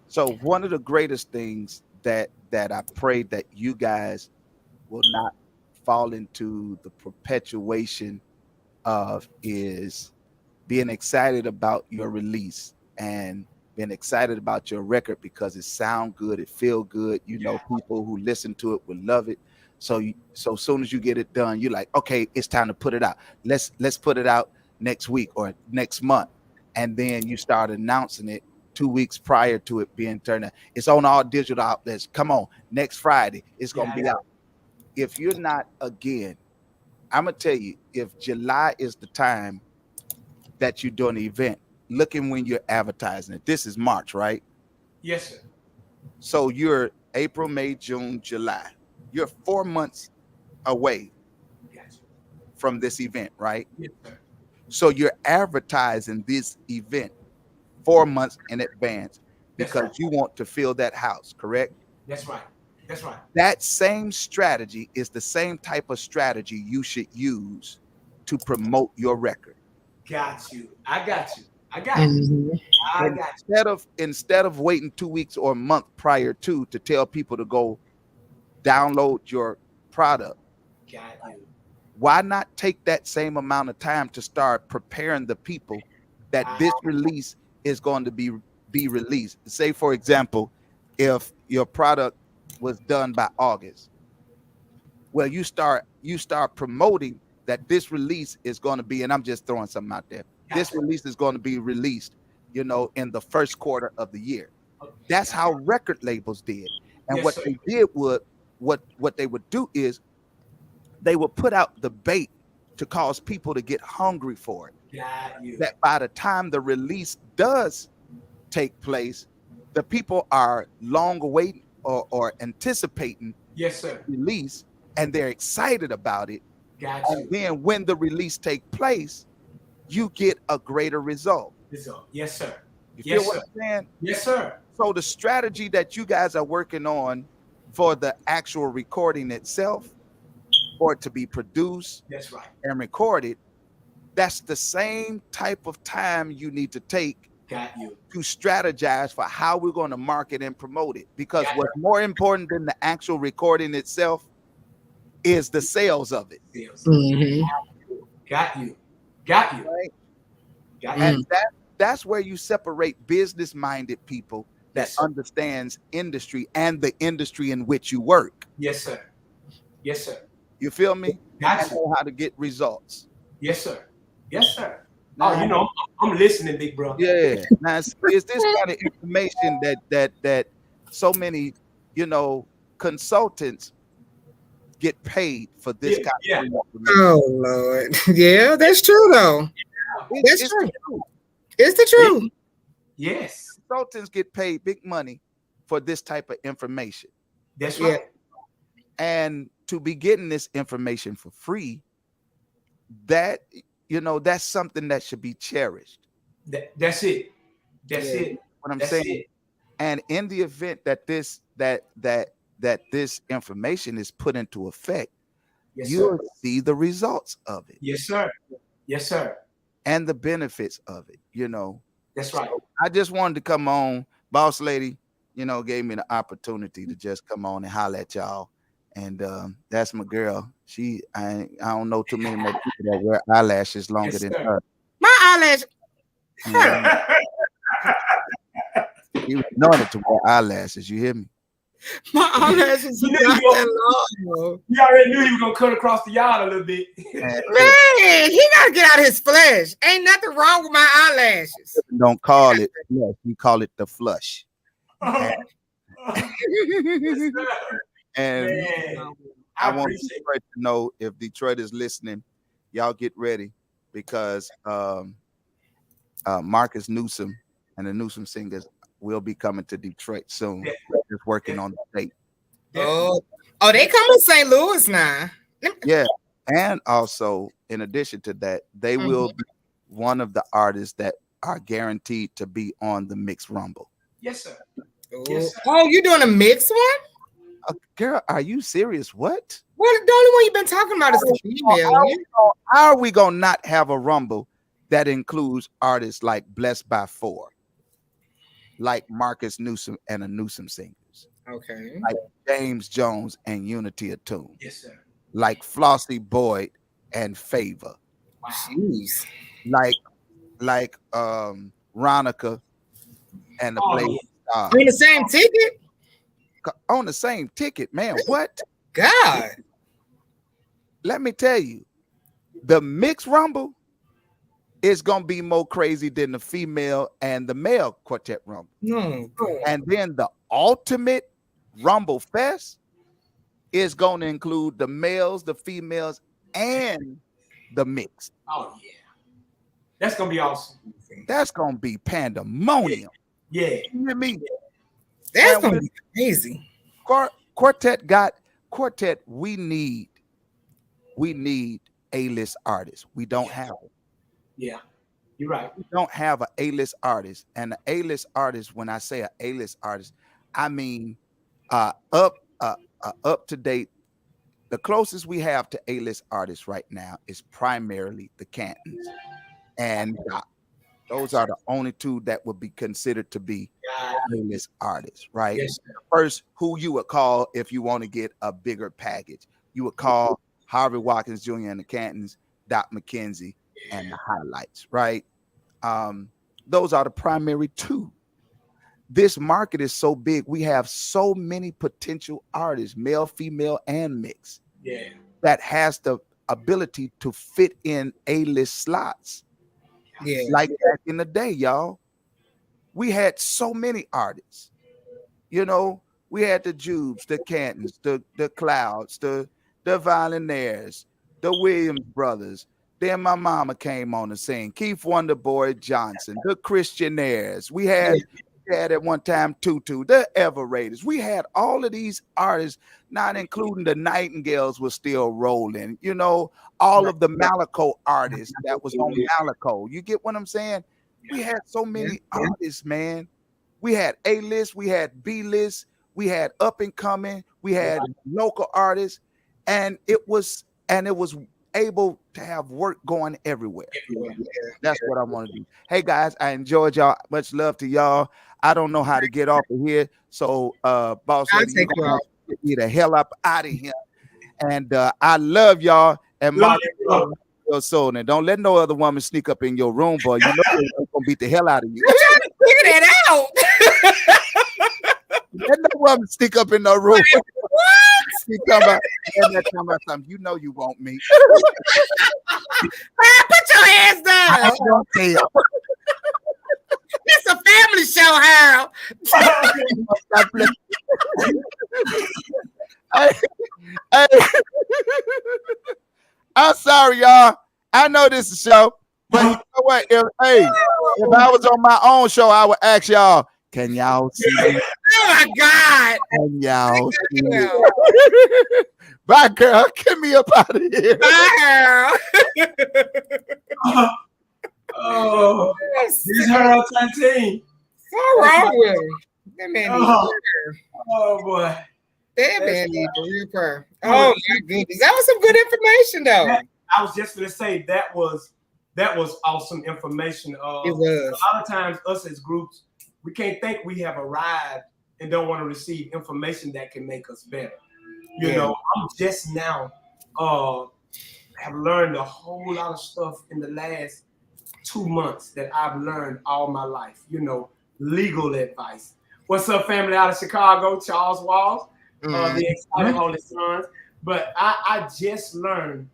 So one of the greatest things that I pray that you guys will not fall into the perpetuation of is being excited about your release and being excited about your record because it sound good, it feel good. People who listen to it will love it. So as soon as you get it done, you're like, okay, it's time to put it out. Let's put it out next week or next month. And then you start announcing it 2 weeks prior to it being turned out. It's on all digital outlets. Come on, next Friday, it's going to be out. If you're not, again, I'm going to tell you, if July is the time that you're doing the event, looking when you're advertising it. This is March, right? Yes, sir. So you're April, May, June, July. You're 4 months away from this event, right? Yes, sir. So you're advertising this event 4 months in advance because you want to fill that house, correct? That's right. That's right. That same strategy is the same type of strategy you should use to promote your record. Got you. I got you. Instead of waiting 2 weeks or a month prior to tell people to go download your product, got you. Why not take that same amount of time to start preparing the people that this release is going to be released? Say, for example, if your product was done by August, well, you start promoting that this release is going to be, and I'm just throwing something out there. This release is going to be released, in the first quarter of the year. That's how record labels did. And what they did would, what they would do is they would put out the bait to cause people to get hungry for it. That by the time the release does take place, the people are long awaiting or anticipating release, and they're excited about it. And then when the release take place, you get a greater result. Yes, sir. You feel what I'm saying? Yes, sir. So the strategy that you guys are working on for the actual recording itself, for it to be produced That's right. and recorded, that's the same type of time you need to take Got you. to strategize for how we're going to market and promote it. Because Got what's more important than the actual recording itself is the sales of it. Sales. Mhm. Got you. Got you. Right? Got And you. that's where you separate business-minded people that Yes, sir. understands industry and the industry in which you work. Yes, sir. Yes, sir. You feel me? Got And you. know how to get results. Yes, sir. Yes, sir. Now, Oh, you know, I'm listening, big bro. yeah. Now, is this kind of information that so many, consultants get paid for this kind of information? Oh Lord. Yeah, that's true though. That's It's true. the truth. It's the truth. Yes. Consultants get paid big money for this type of information. That's Yeah. right. And to be getting this information for free, that's something that should be cherished. That's it. That's Yeah. it. What I'm That's saying. it. And in the event that this information is put into effect, Yes, you'll sir. see the results of it Yes, sir. Yes, sir. and the benefits of it. That's right. So I just wanted to come on. Boss Lady, gave me the opportunity to just come on and holler at y'all. And that's my girl. I don't know too many more people that wear eyelashes longer Yes, than sir. her. My eyelash. You anointed to wear eyelashes. You hear me? My eyelashes are You know not you that long. You already knew he was gonna cut across the yard a little bit. Man, he gotta get out of his flesh. Ain't nothing wrong with my eyelashes. Don't call it flush. We call it the flush. Yes, sir. And Man, I I want appreciate it. Detroit to know, if Detroit is listening, y'all get ready, because Marcus Newsom and the Newsom Singers will be coming to Detroit soon. Yeah. Just working on the date. Oh, they come to St. Louis now. Yeah. And also, in addition to that, they will be one of the artists that are guaranteed to be on the Mixed Rumble. Yes, sir. Oh, Yes, sir. oh, you doing a mixed one? Girl, are you serious? What? Well, the only one you've been talking about is the female. How are we gonna not have a rumble that includes artists like Blessed by Four, like Marcus Newsom and the Newsom Singers, Okay. like James Jones and Unity of Tune, Yes, sir. like Flossie Boyd and Favor, Wow. Jeez. like Ronica and the Oh, Blazing yeah. Stars On the same ticket? on the same ticket, man. What? God. Let me tell you, the Mixed Rumble is gonna be more crazy than the female and the male Quartet Rumble. No. And then the ultimate Rumble Fest is going to include the males, the females, and the mix. Oh, yeah. That's gonna be awesome. That's going to be pandemonium. Yeah. You hear me? That's And gonna with be crazy. Quartet, we need A-list artists. We don't have them. Yeah. You're right. We don't have an A-list artist. And the A-list artist, when I say an A-list artist, I mean up to date. The closest we have to A-list artists right now is primarily the Cantons, and those are the only two that would be considered to be A-list artists, right? Yes, sir. First, who you would call if you want to get a bigger package, you would call Harvey Watkins Jr. and the Cantons, Doc McKenzie, and the Highlights, right? Those are the primary two. This market is so big. We have so many potential artists, male, female, and mixed, Yeah. that has the ability to fit in A-list slots. Yeah. Like back in the day, y'all, we had so many artists. We had the Jubes, the Cantons, the Clouds, the Violinaires, the Williams brothers. Then my mama came on the scene. Keith Wonderboy Johnson, the Christianaires. We had at one time Tutu, the Everrators. We had all of these artists, not including the Nightingales, was still rolling. All of the Malaco artists that was on Malaco. You get what I'm saying? We had so many artists, man, We had A list, we had B list, we had up and coming, we had local artists, and it was able to have work going everywhere. That's what I want to do. Hey guys, I enjoyed y'all. Much love to y'all. I don't know how to get off of here, so Boss Lady, you gonna get me the hell up out of here. And I love y'all. And my your soul, and don't let no other woman sneak up in your room, boy. You know they're gonna beat the hell out of you. I'm trying to figure that out. Let no woman sneak up in no room. She talking about something. You know you want me. Man, put your hands down. I don't care. It's a family show, Harold. Hey, I'm sorry, y'all. I know this is a show, but you know what? If I was on my own show, I would ask y'all, can y'all see me? Oh my God. Can y'all see me? Bye, girl. Get me up out of here. Bye, Harold. Oh, this Harold 13. What's wrong with him? That man needs prayer. Oh boy. That man needs a real prayer. Oh my goodness. That was some good information though. I was just gonna say that was awesome information. It was. A lot of times us as groups, we can't think we have arrived and don't want to receive information that can make us better. You know, I'm just now have learned a whole lot of stuff in the last 2 months that I've learned all my life. You know, legal advice. What's up, family out of Chicago? Charles Walls, the exciting Holy Sons. But I just learned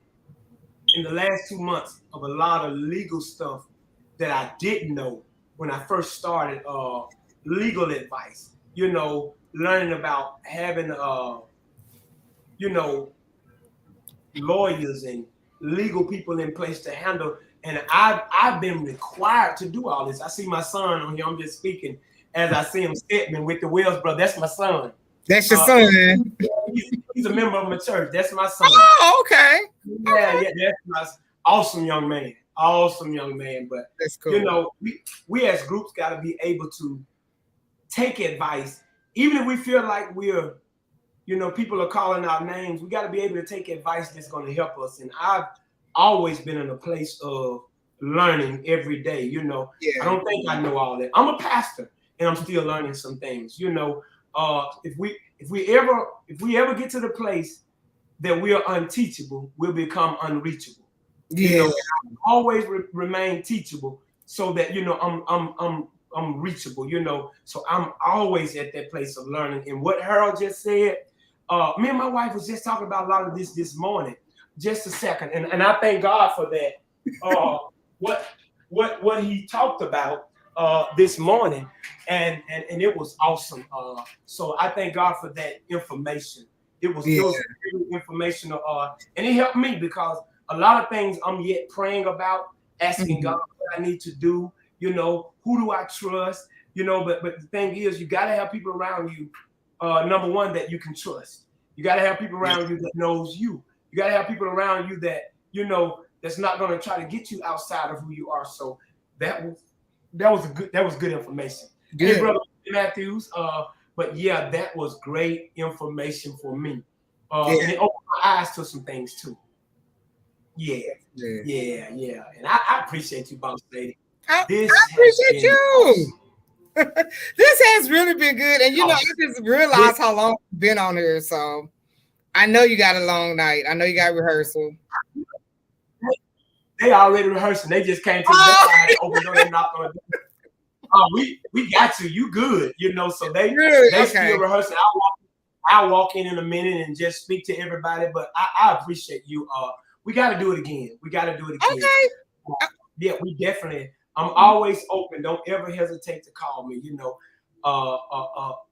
in the last 2 months of a lot of legal stuff that I didn't know when I first started legal advice. You know, learning about having you know, lawyers and legal people in place to handle. And I've been required to do all this. I see my son on here. I'm just speaking as I see him stepping with the Wells brother. That's my son. That's your son. He's a member of my church. That's my son. Oh, okay. Yeah, that's my awesome young man. Awesome young man. But that's cool. You know, we as groups got to be able to take advice, even if we feel like we're, you know, people are calling our names. We got to be able to take advice that's going to help us. And I've always been in a place of learning every day. You know, I don't think I know all that. I'm a pastor, and I'm still learning some things. You know, if we ever get to the place that we are unteachable, we'll become unreachable. You know, always remain teachable, so that you know I'm reachable. You know, so I'm always at that place of learning. And what Harold just said, me and my wife was just talking about a lot of this morning. Just a second, and I thank God for that. What he talked about this morning, and it was awesome. So I thank God for that information. It was really informational, and it helped me because a lot of things I'm yet praying about, asking God what I need to do. You know, who do I trust? You know, but the thing is, you got to have people around you. Number one, that you can trust. You got to have people around you that knows you. You got to have people around you that, you know, that's not going to try to get you outside of who you are. So that was good information. Good. Hey, brother Matthews. But yeah, that was great information for me. And it opened my eyes to some things too. Yeah. And I appreciate you, Boss Lady. I appreciate you. Awesome. This has really been good. And you know, I just realized how long you've been on here. So I know you got a long night. I know you got rehearsal. They already rehearsing. They just came to the side, opened door and knocked on the door. We got you. You good, you know. So they still rehearsing. I'll walk in a minute and just speak to everybody. But I appreciate you. We got to do it again. Okay. Yeah, we definitely. I'm always open. Don't ever hesitate to call me. You know,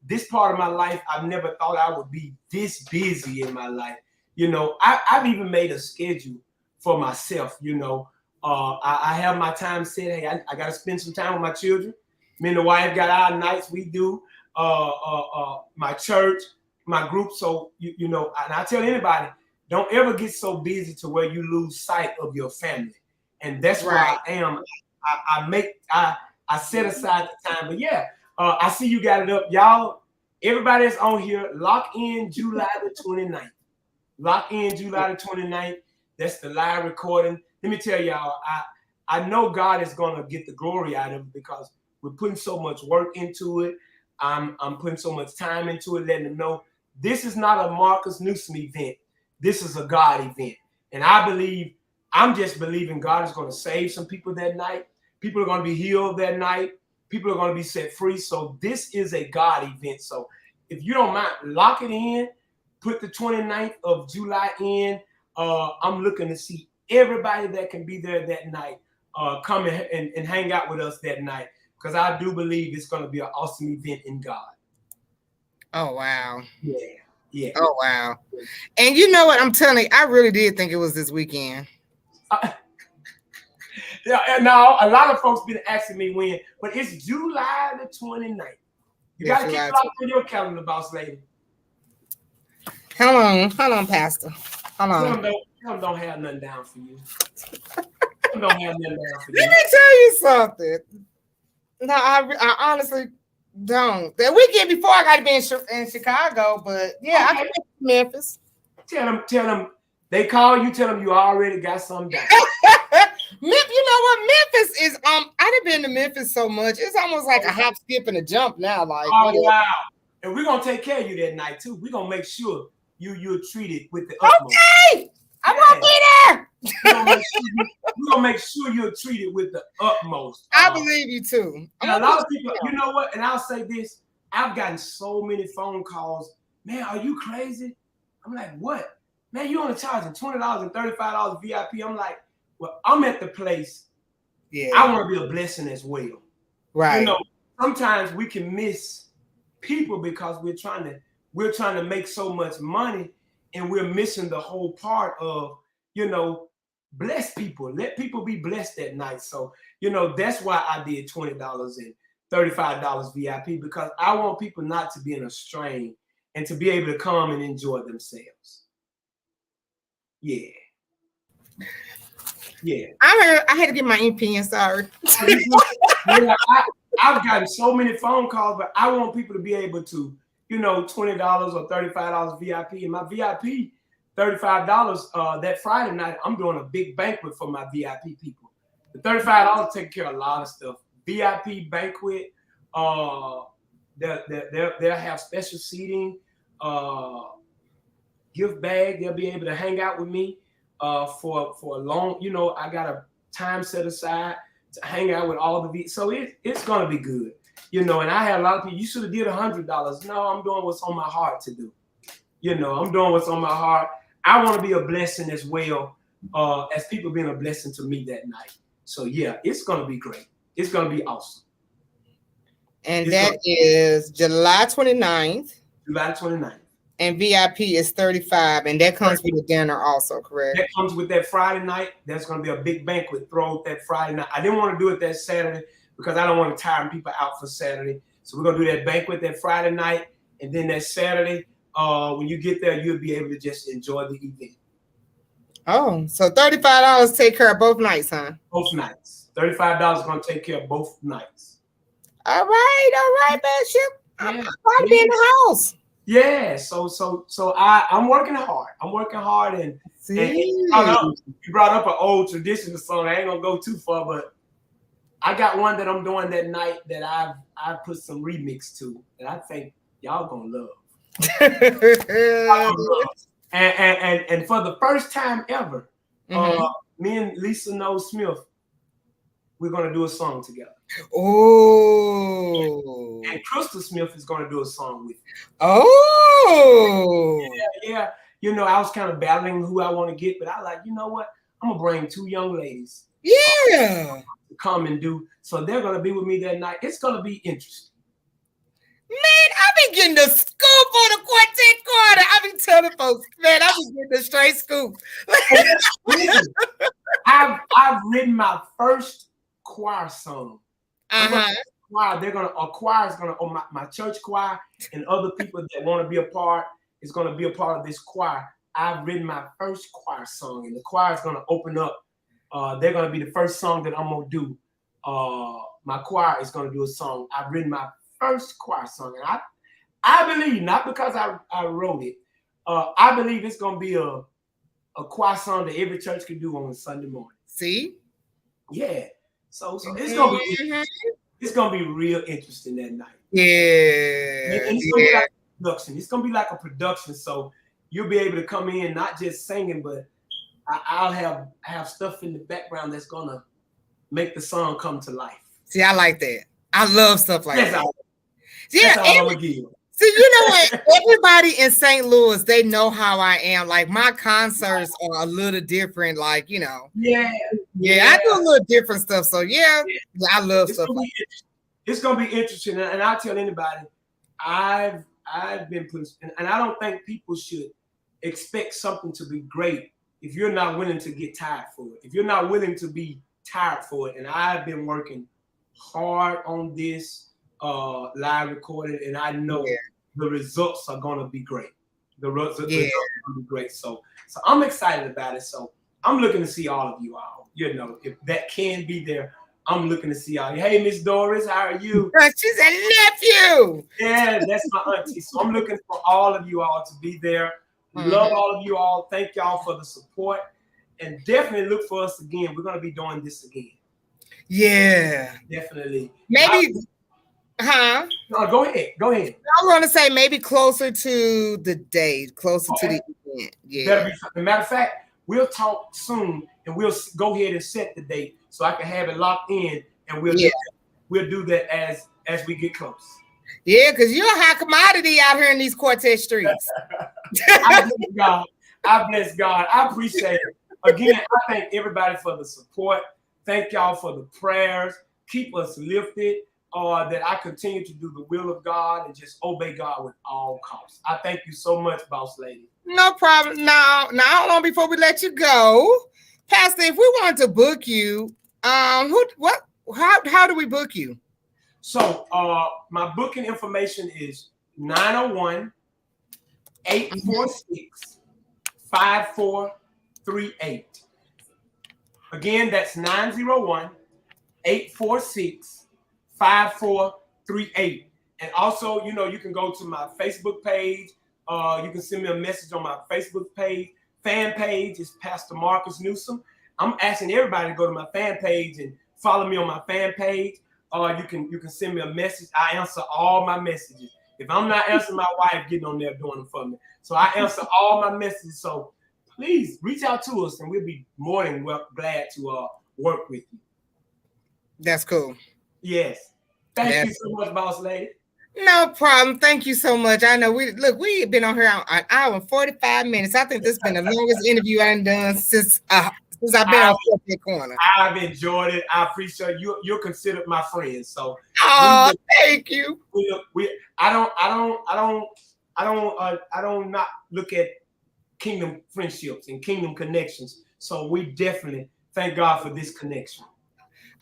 this part of my life, I've never thought I would be this busy in my life. You know, I've even made a schedule for myself. You know, I have my time set. Hey, I got to spend some time with my children. Me and the wife got our nights. We do my church, my group. So you know, and I tell anybody, don't ever get so busy to where you lose sight of your family. And that's where I am. I set aside the time. But yeah, I see you got it up, y'all. Everybody that's on here, lock in July the 29th. Lock in July the 29th. That's the live recording. Let me tell y'all, I know God is gonna get the glory out of it because we're putting so much work into it. I'm putting so much time into it, letting them know this is not a Marcus Newsom event. This is a God event. And I'm just believing God is going to save some people that night. People are going to be healed that night. People are going to be set free. So this is a God event. So if you don't mind, lock it in. Put the 29th of July in. I'm looking to see everybody that can be there that night come and hang out with us that night. Because I do believe it's going to be an awesome event in God. Oh, wow. Yeah. Yeah. Oh, wow. And you know what? I'm telling you, I really did think it was this weekend. Yeah, no, a lot of folks been asking me when, but it's July the 29th. You got to keep it locked in your calendar, boss lady. Hold on, Pastor. Hold on. Them don't have nothing down for you. Them don't have nothing down for you. Let me tell you something. No, I honestly don't. The weekend before I got to be in Chicago, but yeah, okay. I can go to Memphis. Tell them they call you. Tell them you already got something down. You know what? Memphis is I done been to Memphis so much. It's almost like a hop, skip, and a jump now. Like, oh wow! And we're gonna take care of you that night too. We're gonna make sure you're treated with the utmost. Okay, I'm gonna be there. We're gonna make sure you're treated with the utmost. I believe you too. And a lot of people, you know what? And I'll say this: I've gotten so many phone calls. Man, are you crazy? I'm like, what? Man, you only charging $20 and $35 VIP. I'm like, well, I'm at the place. Yeah, I want to be a blessing as well. Right. You know, sometimes we can miss people because we're trying to make so much money, and we're missing the whole part of, bless people. Let people be blessed that night. So, that's why I did $20 and $35 VIP, because I want people not to be in a strain and to be able to come and enjoy themselves. Yeah. Yeah. I had to get my opinion, sorry. I've gotten so many phone calls, but I want people to be able to, $20 or $35 VIP. And my VIP, $35, that Friday night, I'm doing a big banquet for my VIP people. The $35 take care of a lot of stuff. VIP banquet, they'll have special seating, gift bag. They'll be able to hang out with me for a long, I got a time set aside to hang out with all the so it's gonna be good, and I had a lot of people, you should have did $100. No, I'm doing what's on my heart to do. I'm doing what's on my heart. I want to be a blessing as well, as people being a blessing to me that night. So yeah, it's gonna be great. It's gonna be awesome. And that is July 29th. July 29th. And VIP is $35, and that comes with a dinner also, correct? That comes with that Friday night. That's going to be a big banquet thrown that Friday night. I didn't want to do it that Saturday because I don't want to tire people out for Saturday. So we're going to do that banquet that Friday night, and then that Saturday, when you get there, you'll be able to just enjoy the event. Oh, so $35 take care of both nights, huh? Both nights. $35 is going to take care of both nights. All right, Bishop. I'm about to be in the house. Yeah, so I'm working hard. And you brought up an old traditional song. I ain't gonna go too far, but I got one that I'm doing that night that I've put some remix to that I think y'all gonna love. And for the first time ever, me and Lisa Knowles Smith, we're gonna do a song together. Oh. And Crystal Smith is going to do a song with me. Oh. Yeah. I was kind of battling who I want to get, but I like, you know what? I'm going to bring two young ladies. Yeah. To come and do. So they're going to be with me that night. It's going to be interesting. Man, I've been getting the scoop on the Quartetcorner. I've been telling folks, man, I've been getting the straight scoop. I've written my first choir song. Choir, a choir is gonna, my church choir and other people that want to be a part is gonna be a part of this choir. I've written my first choir song, and the choir is gonna open up. They're gonna be the first song that I'm gonna do. My choir is gonna do a song. I've written my first choir song. And I believe, not because I wrote it, I believe it's going to be a choir song that every church can do on a Sunday morning. See? Yeah. So it's going to be it's going to be real interesting that night. Yeah. And it's going to be like a production. It's going to be like a production. So you'll be able to come in, not just singing, but I'll have stuff in the background that's going to make the song come to life. See, I like that. I love stuff like that. That's all I'm going to give. See, you know what? Everybody in St. Louis, they know how I am. Like, my concerts are a little different. Like, you know. Yeah. I do a little different stuff. So, yeah I love stuff like that. It's going to be interesting. And I'll tell anybody, I've been put, and I don't think people should expect something to be great if you're not willing to get tired for it. If you're not willing to be tired for it. And I've been working hard on this live recording, and I know the results are going to be great. The results are going to be great. So I'm excited about it. So I'm looking to see all of you all. You know, if that can be there, I'm looking to see all you. Hey, Miss Doris, how are you? She's a nephew. Yeah, that's my auntie. So I'm looking for all of you all to be there. Love all of you all. Thank y'all for the support. And definitely look for us again. We're going to be doing this again. Yeah. Definitely. Maybe... No, go ahead. I was going to say maybe closer to the date, closer to the event. Yeah. As a matter of fact, we'll talk soon and we'll go ahead and set the date so I can have it locked in, and we'll do that as we get close. Yeah, because you're a high commodity out here in these Quartet streets. I bless God. I appreciate it. Again, I thank everybody for the support. Thank y'all for the prayers. Keep us lifted. That I continue to do the will of God and just obey God with all costs. I thank you so much, Boss Lady. No problem. Now, hold on before we let you go, Pastor. If we wanted to book you, how do we book you? So, my booking information is 901-846-5438. Again, that's 901-846-5438. And also, you know, you can go to my Facebook page. You can send me a message on my Facebook page. Fan page is Pastor Marcus Newsom. I'm asking everybody to go to my fan page and follow me on my fan page. You can send me a message. I answer all my messages. If I'm not answering, my wife getting on there doing it for me. So I answer all my messages. So please reach out to us, and we'll be more than glad to work with you. That's cool. Yes. Thank you so much, Boss Lady. No problem. Thank you so much. I know we've been on here an hour and 45 minutes. I think this has been the longest interview I've done since I've been on Quartetcorner. I've enjoyed it. I appreciate you. You're considered my friend. So thank you. I don't not look at kingdom friendships and kingdom connections. So we definitely thank God for this connection.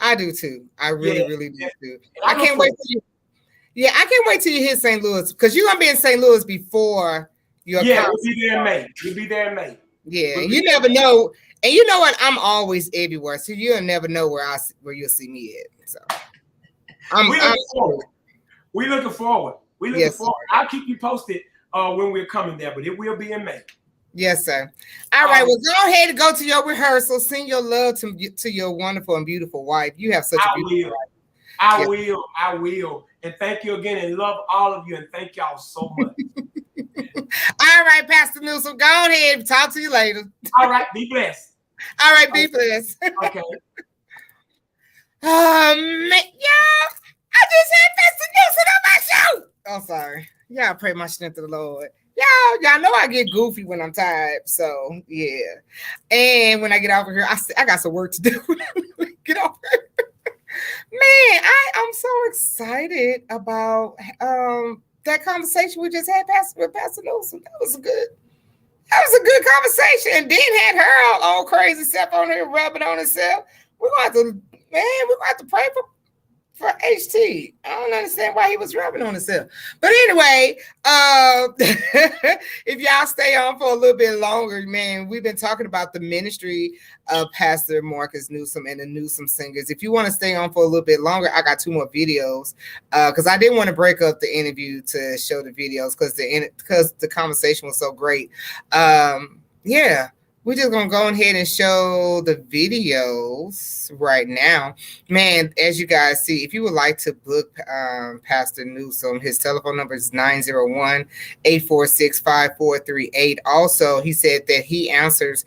I do too. I really do too. I can't wait till you. Yeah, I can't wait till you hit St. Louis, because you're gonna be in St. Louis before your concert. We'll be there in May. We'll be there in May. Yeah, you never know. And you know what? I'm always everywhere, so you'll never know where you'll see me at. So we looking forward. I'll keep you posted when we're coming there, but it will be in May. Yes, sir. All right. Well, go ahead and go to your rehearsal. Send your love to your wonderful and beautiful wife. You have such a beautiful wife. I will. And thank you again, and love all of you, and thank y'all so much. All right, Pastor Newsom, go ahead. Talk to you later. All right, be blessed. All right, be blessed. Okay. Man, yeah, I just had Pastor Newsom on my show. Oh, sorry. Y'all pray my strength to the Lord. Y'all know I get goofy when I'm tired. So yeah. And when I get over here, I got some work to do. Get over here. Man, I'm so excited about that conversation we just had with Pastor Newsom. That was a good conversation. And then had her all crazy self on here rubbing on herself. We're gonna have to pray for HT. I don't understand why he was rubbing on himself. But anyway, if y'all stay on for a little bit longer, man, we've been talking about the ministry of Pastor Marcus Newsom and the Newsom Singers. If you want to stay on for a little bit longer, I got 2 more videos because I didn't want to break up the interview to show the videos because the conversation was so great. Yeah. We're just going to go ahead and show the videos right now. Man, as you guys see, if you would like to book Pastor Newsom, his telephone number is 901-846-5438. Also, he said that he answers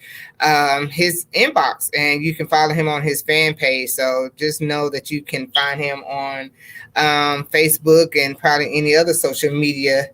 his inbox, and you can follow him on his fan page. So just know that you can find him on Facebook and probably any other social media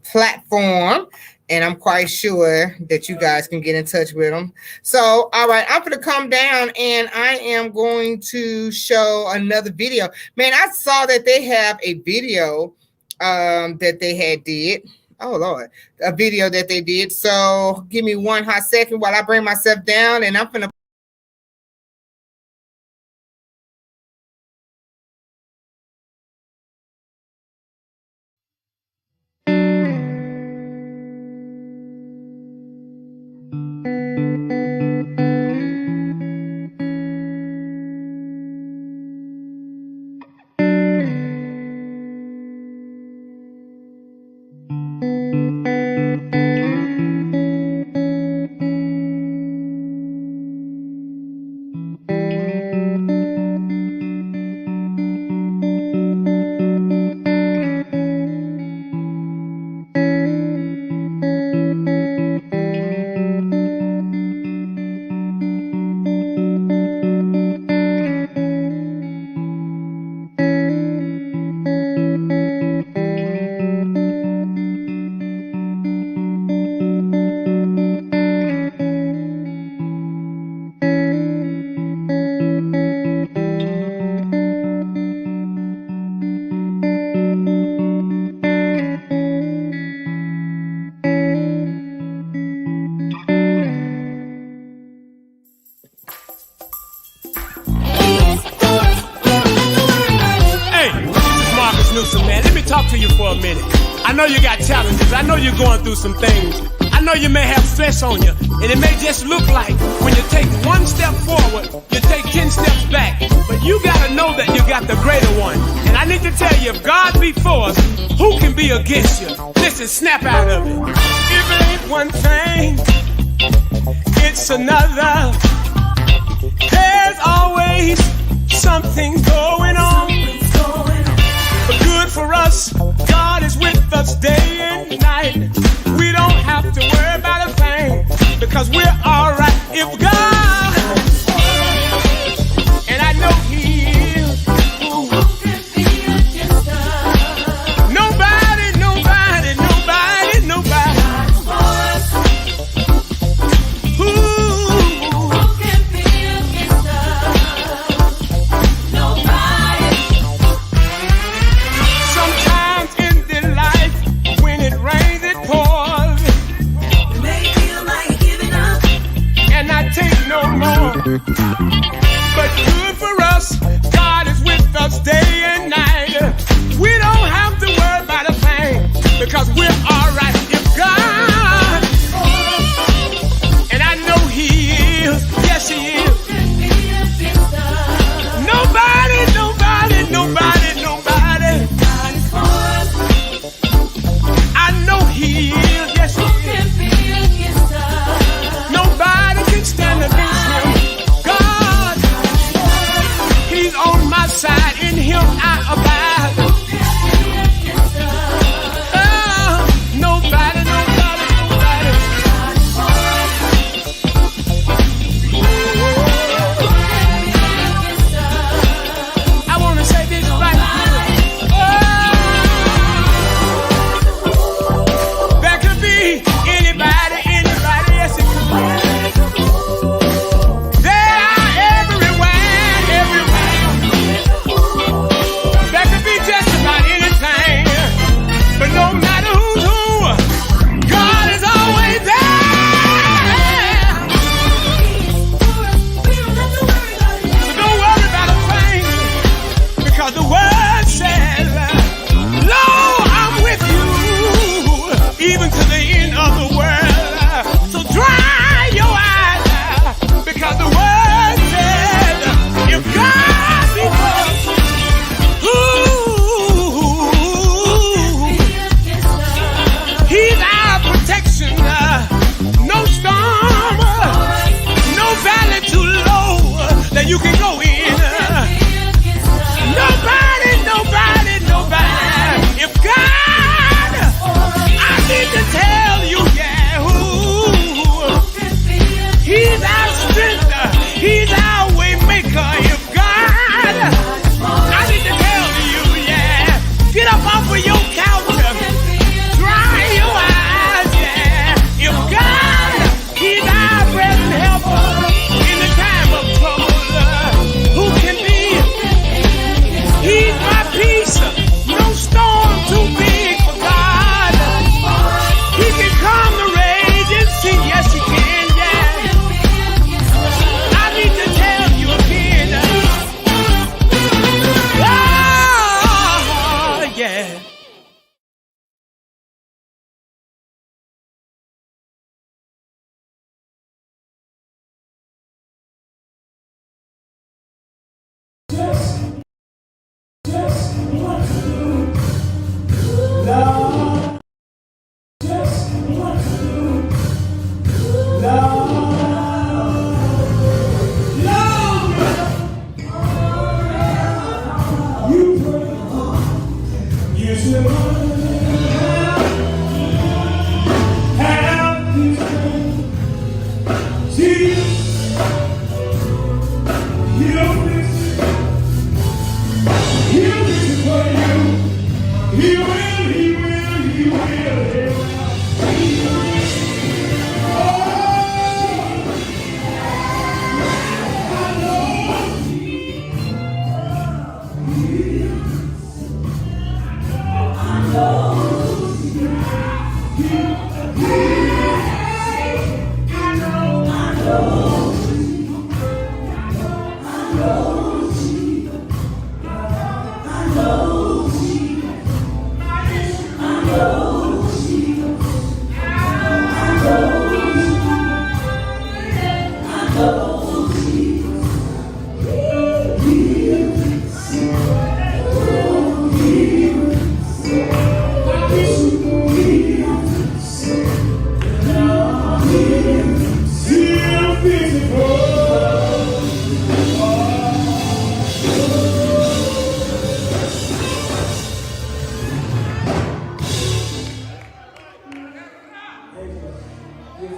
platform. And I'm quite sure that you guys can get in touch with them. So, all right, I'm going to come down and I am going to show another video. Man, I saw that they have a video that they had did. Oh, Lord, a video that they did. So give me one hot second while I bring myself down, and I'm going to I know you got challenges. I know you're going through some things. I know you may have stress on you, and it may just look like when you take one step forward, you take 10 steps back. But you got to know that you got the greater one. And I need to tell you, if God be for us, who can be against you? Listen, snap out of it. If it ain't one thing, it's another. There's always something going on. But good for us, God is with us day and night. We don't have to worry about a thing, because we're all right if God, and I know He is. Who can be against us? Nobody, nobody, nobody, nobody. Who can be against us? Nobody. Sometimes in this life, when it rains, it pours. You may feel like giving up and not take no more. But good for us, God is with us day and night. We don't have to worry about a thing, because we're all right if God, and I know He is. Yes, He is. Nobody, nobody, nobody, nobody. I know He is. Yes, He is. Nobody can stand against Him. God, He's on my side. In Him I abide. Oh, nobody.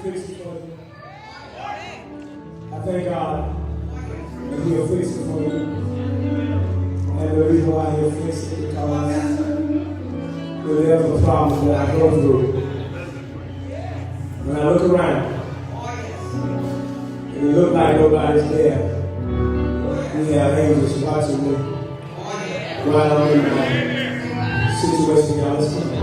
fix it for you. I thank God that He'll fix it for you. And the reason why He'll fix it because whatever problem that I go through, when I look around, and it looks like nobody's there, we have angels watching me right on in my situation. Y'all listen.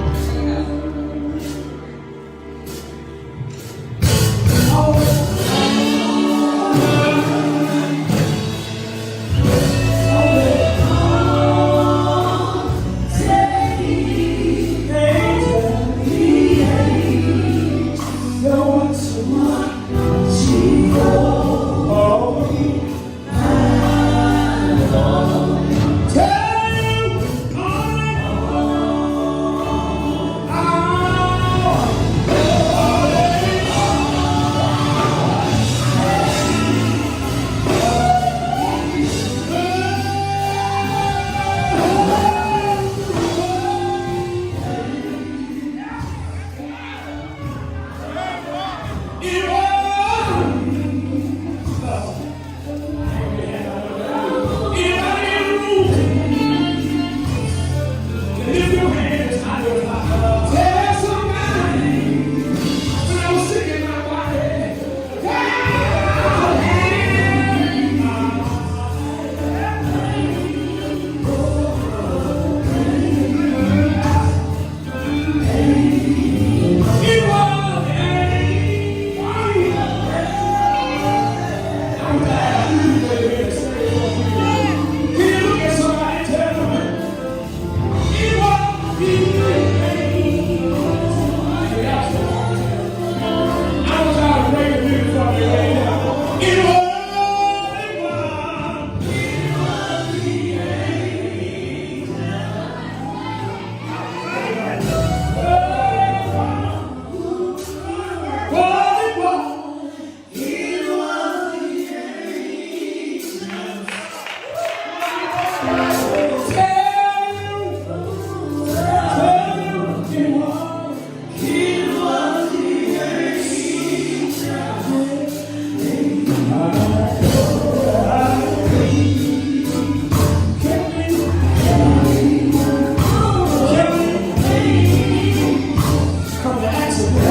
Come to action.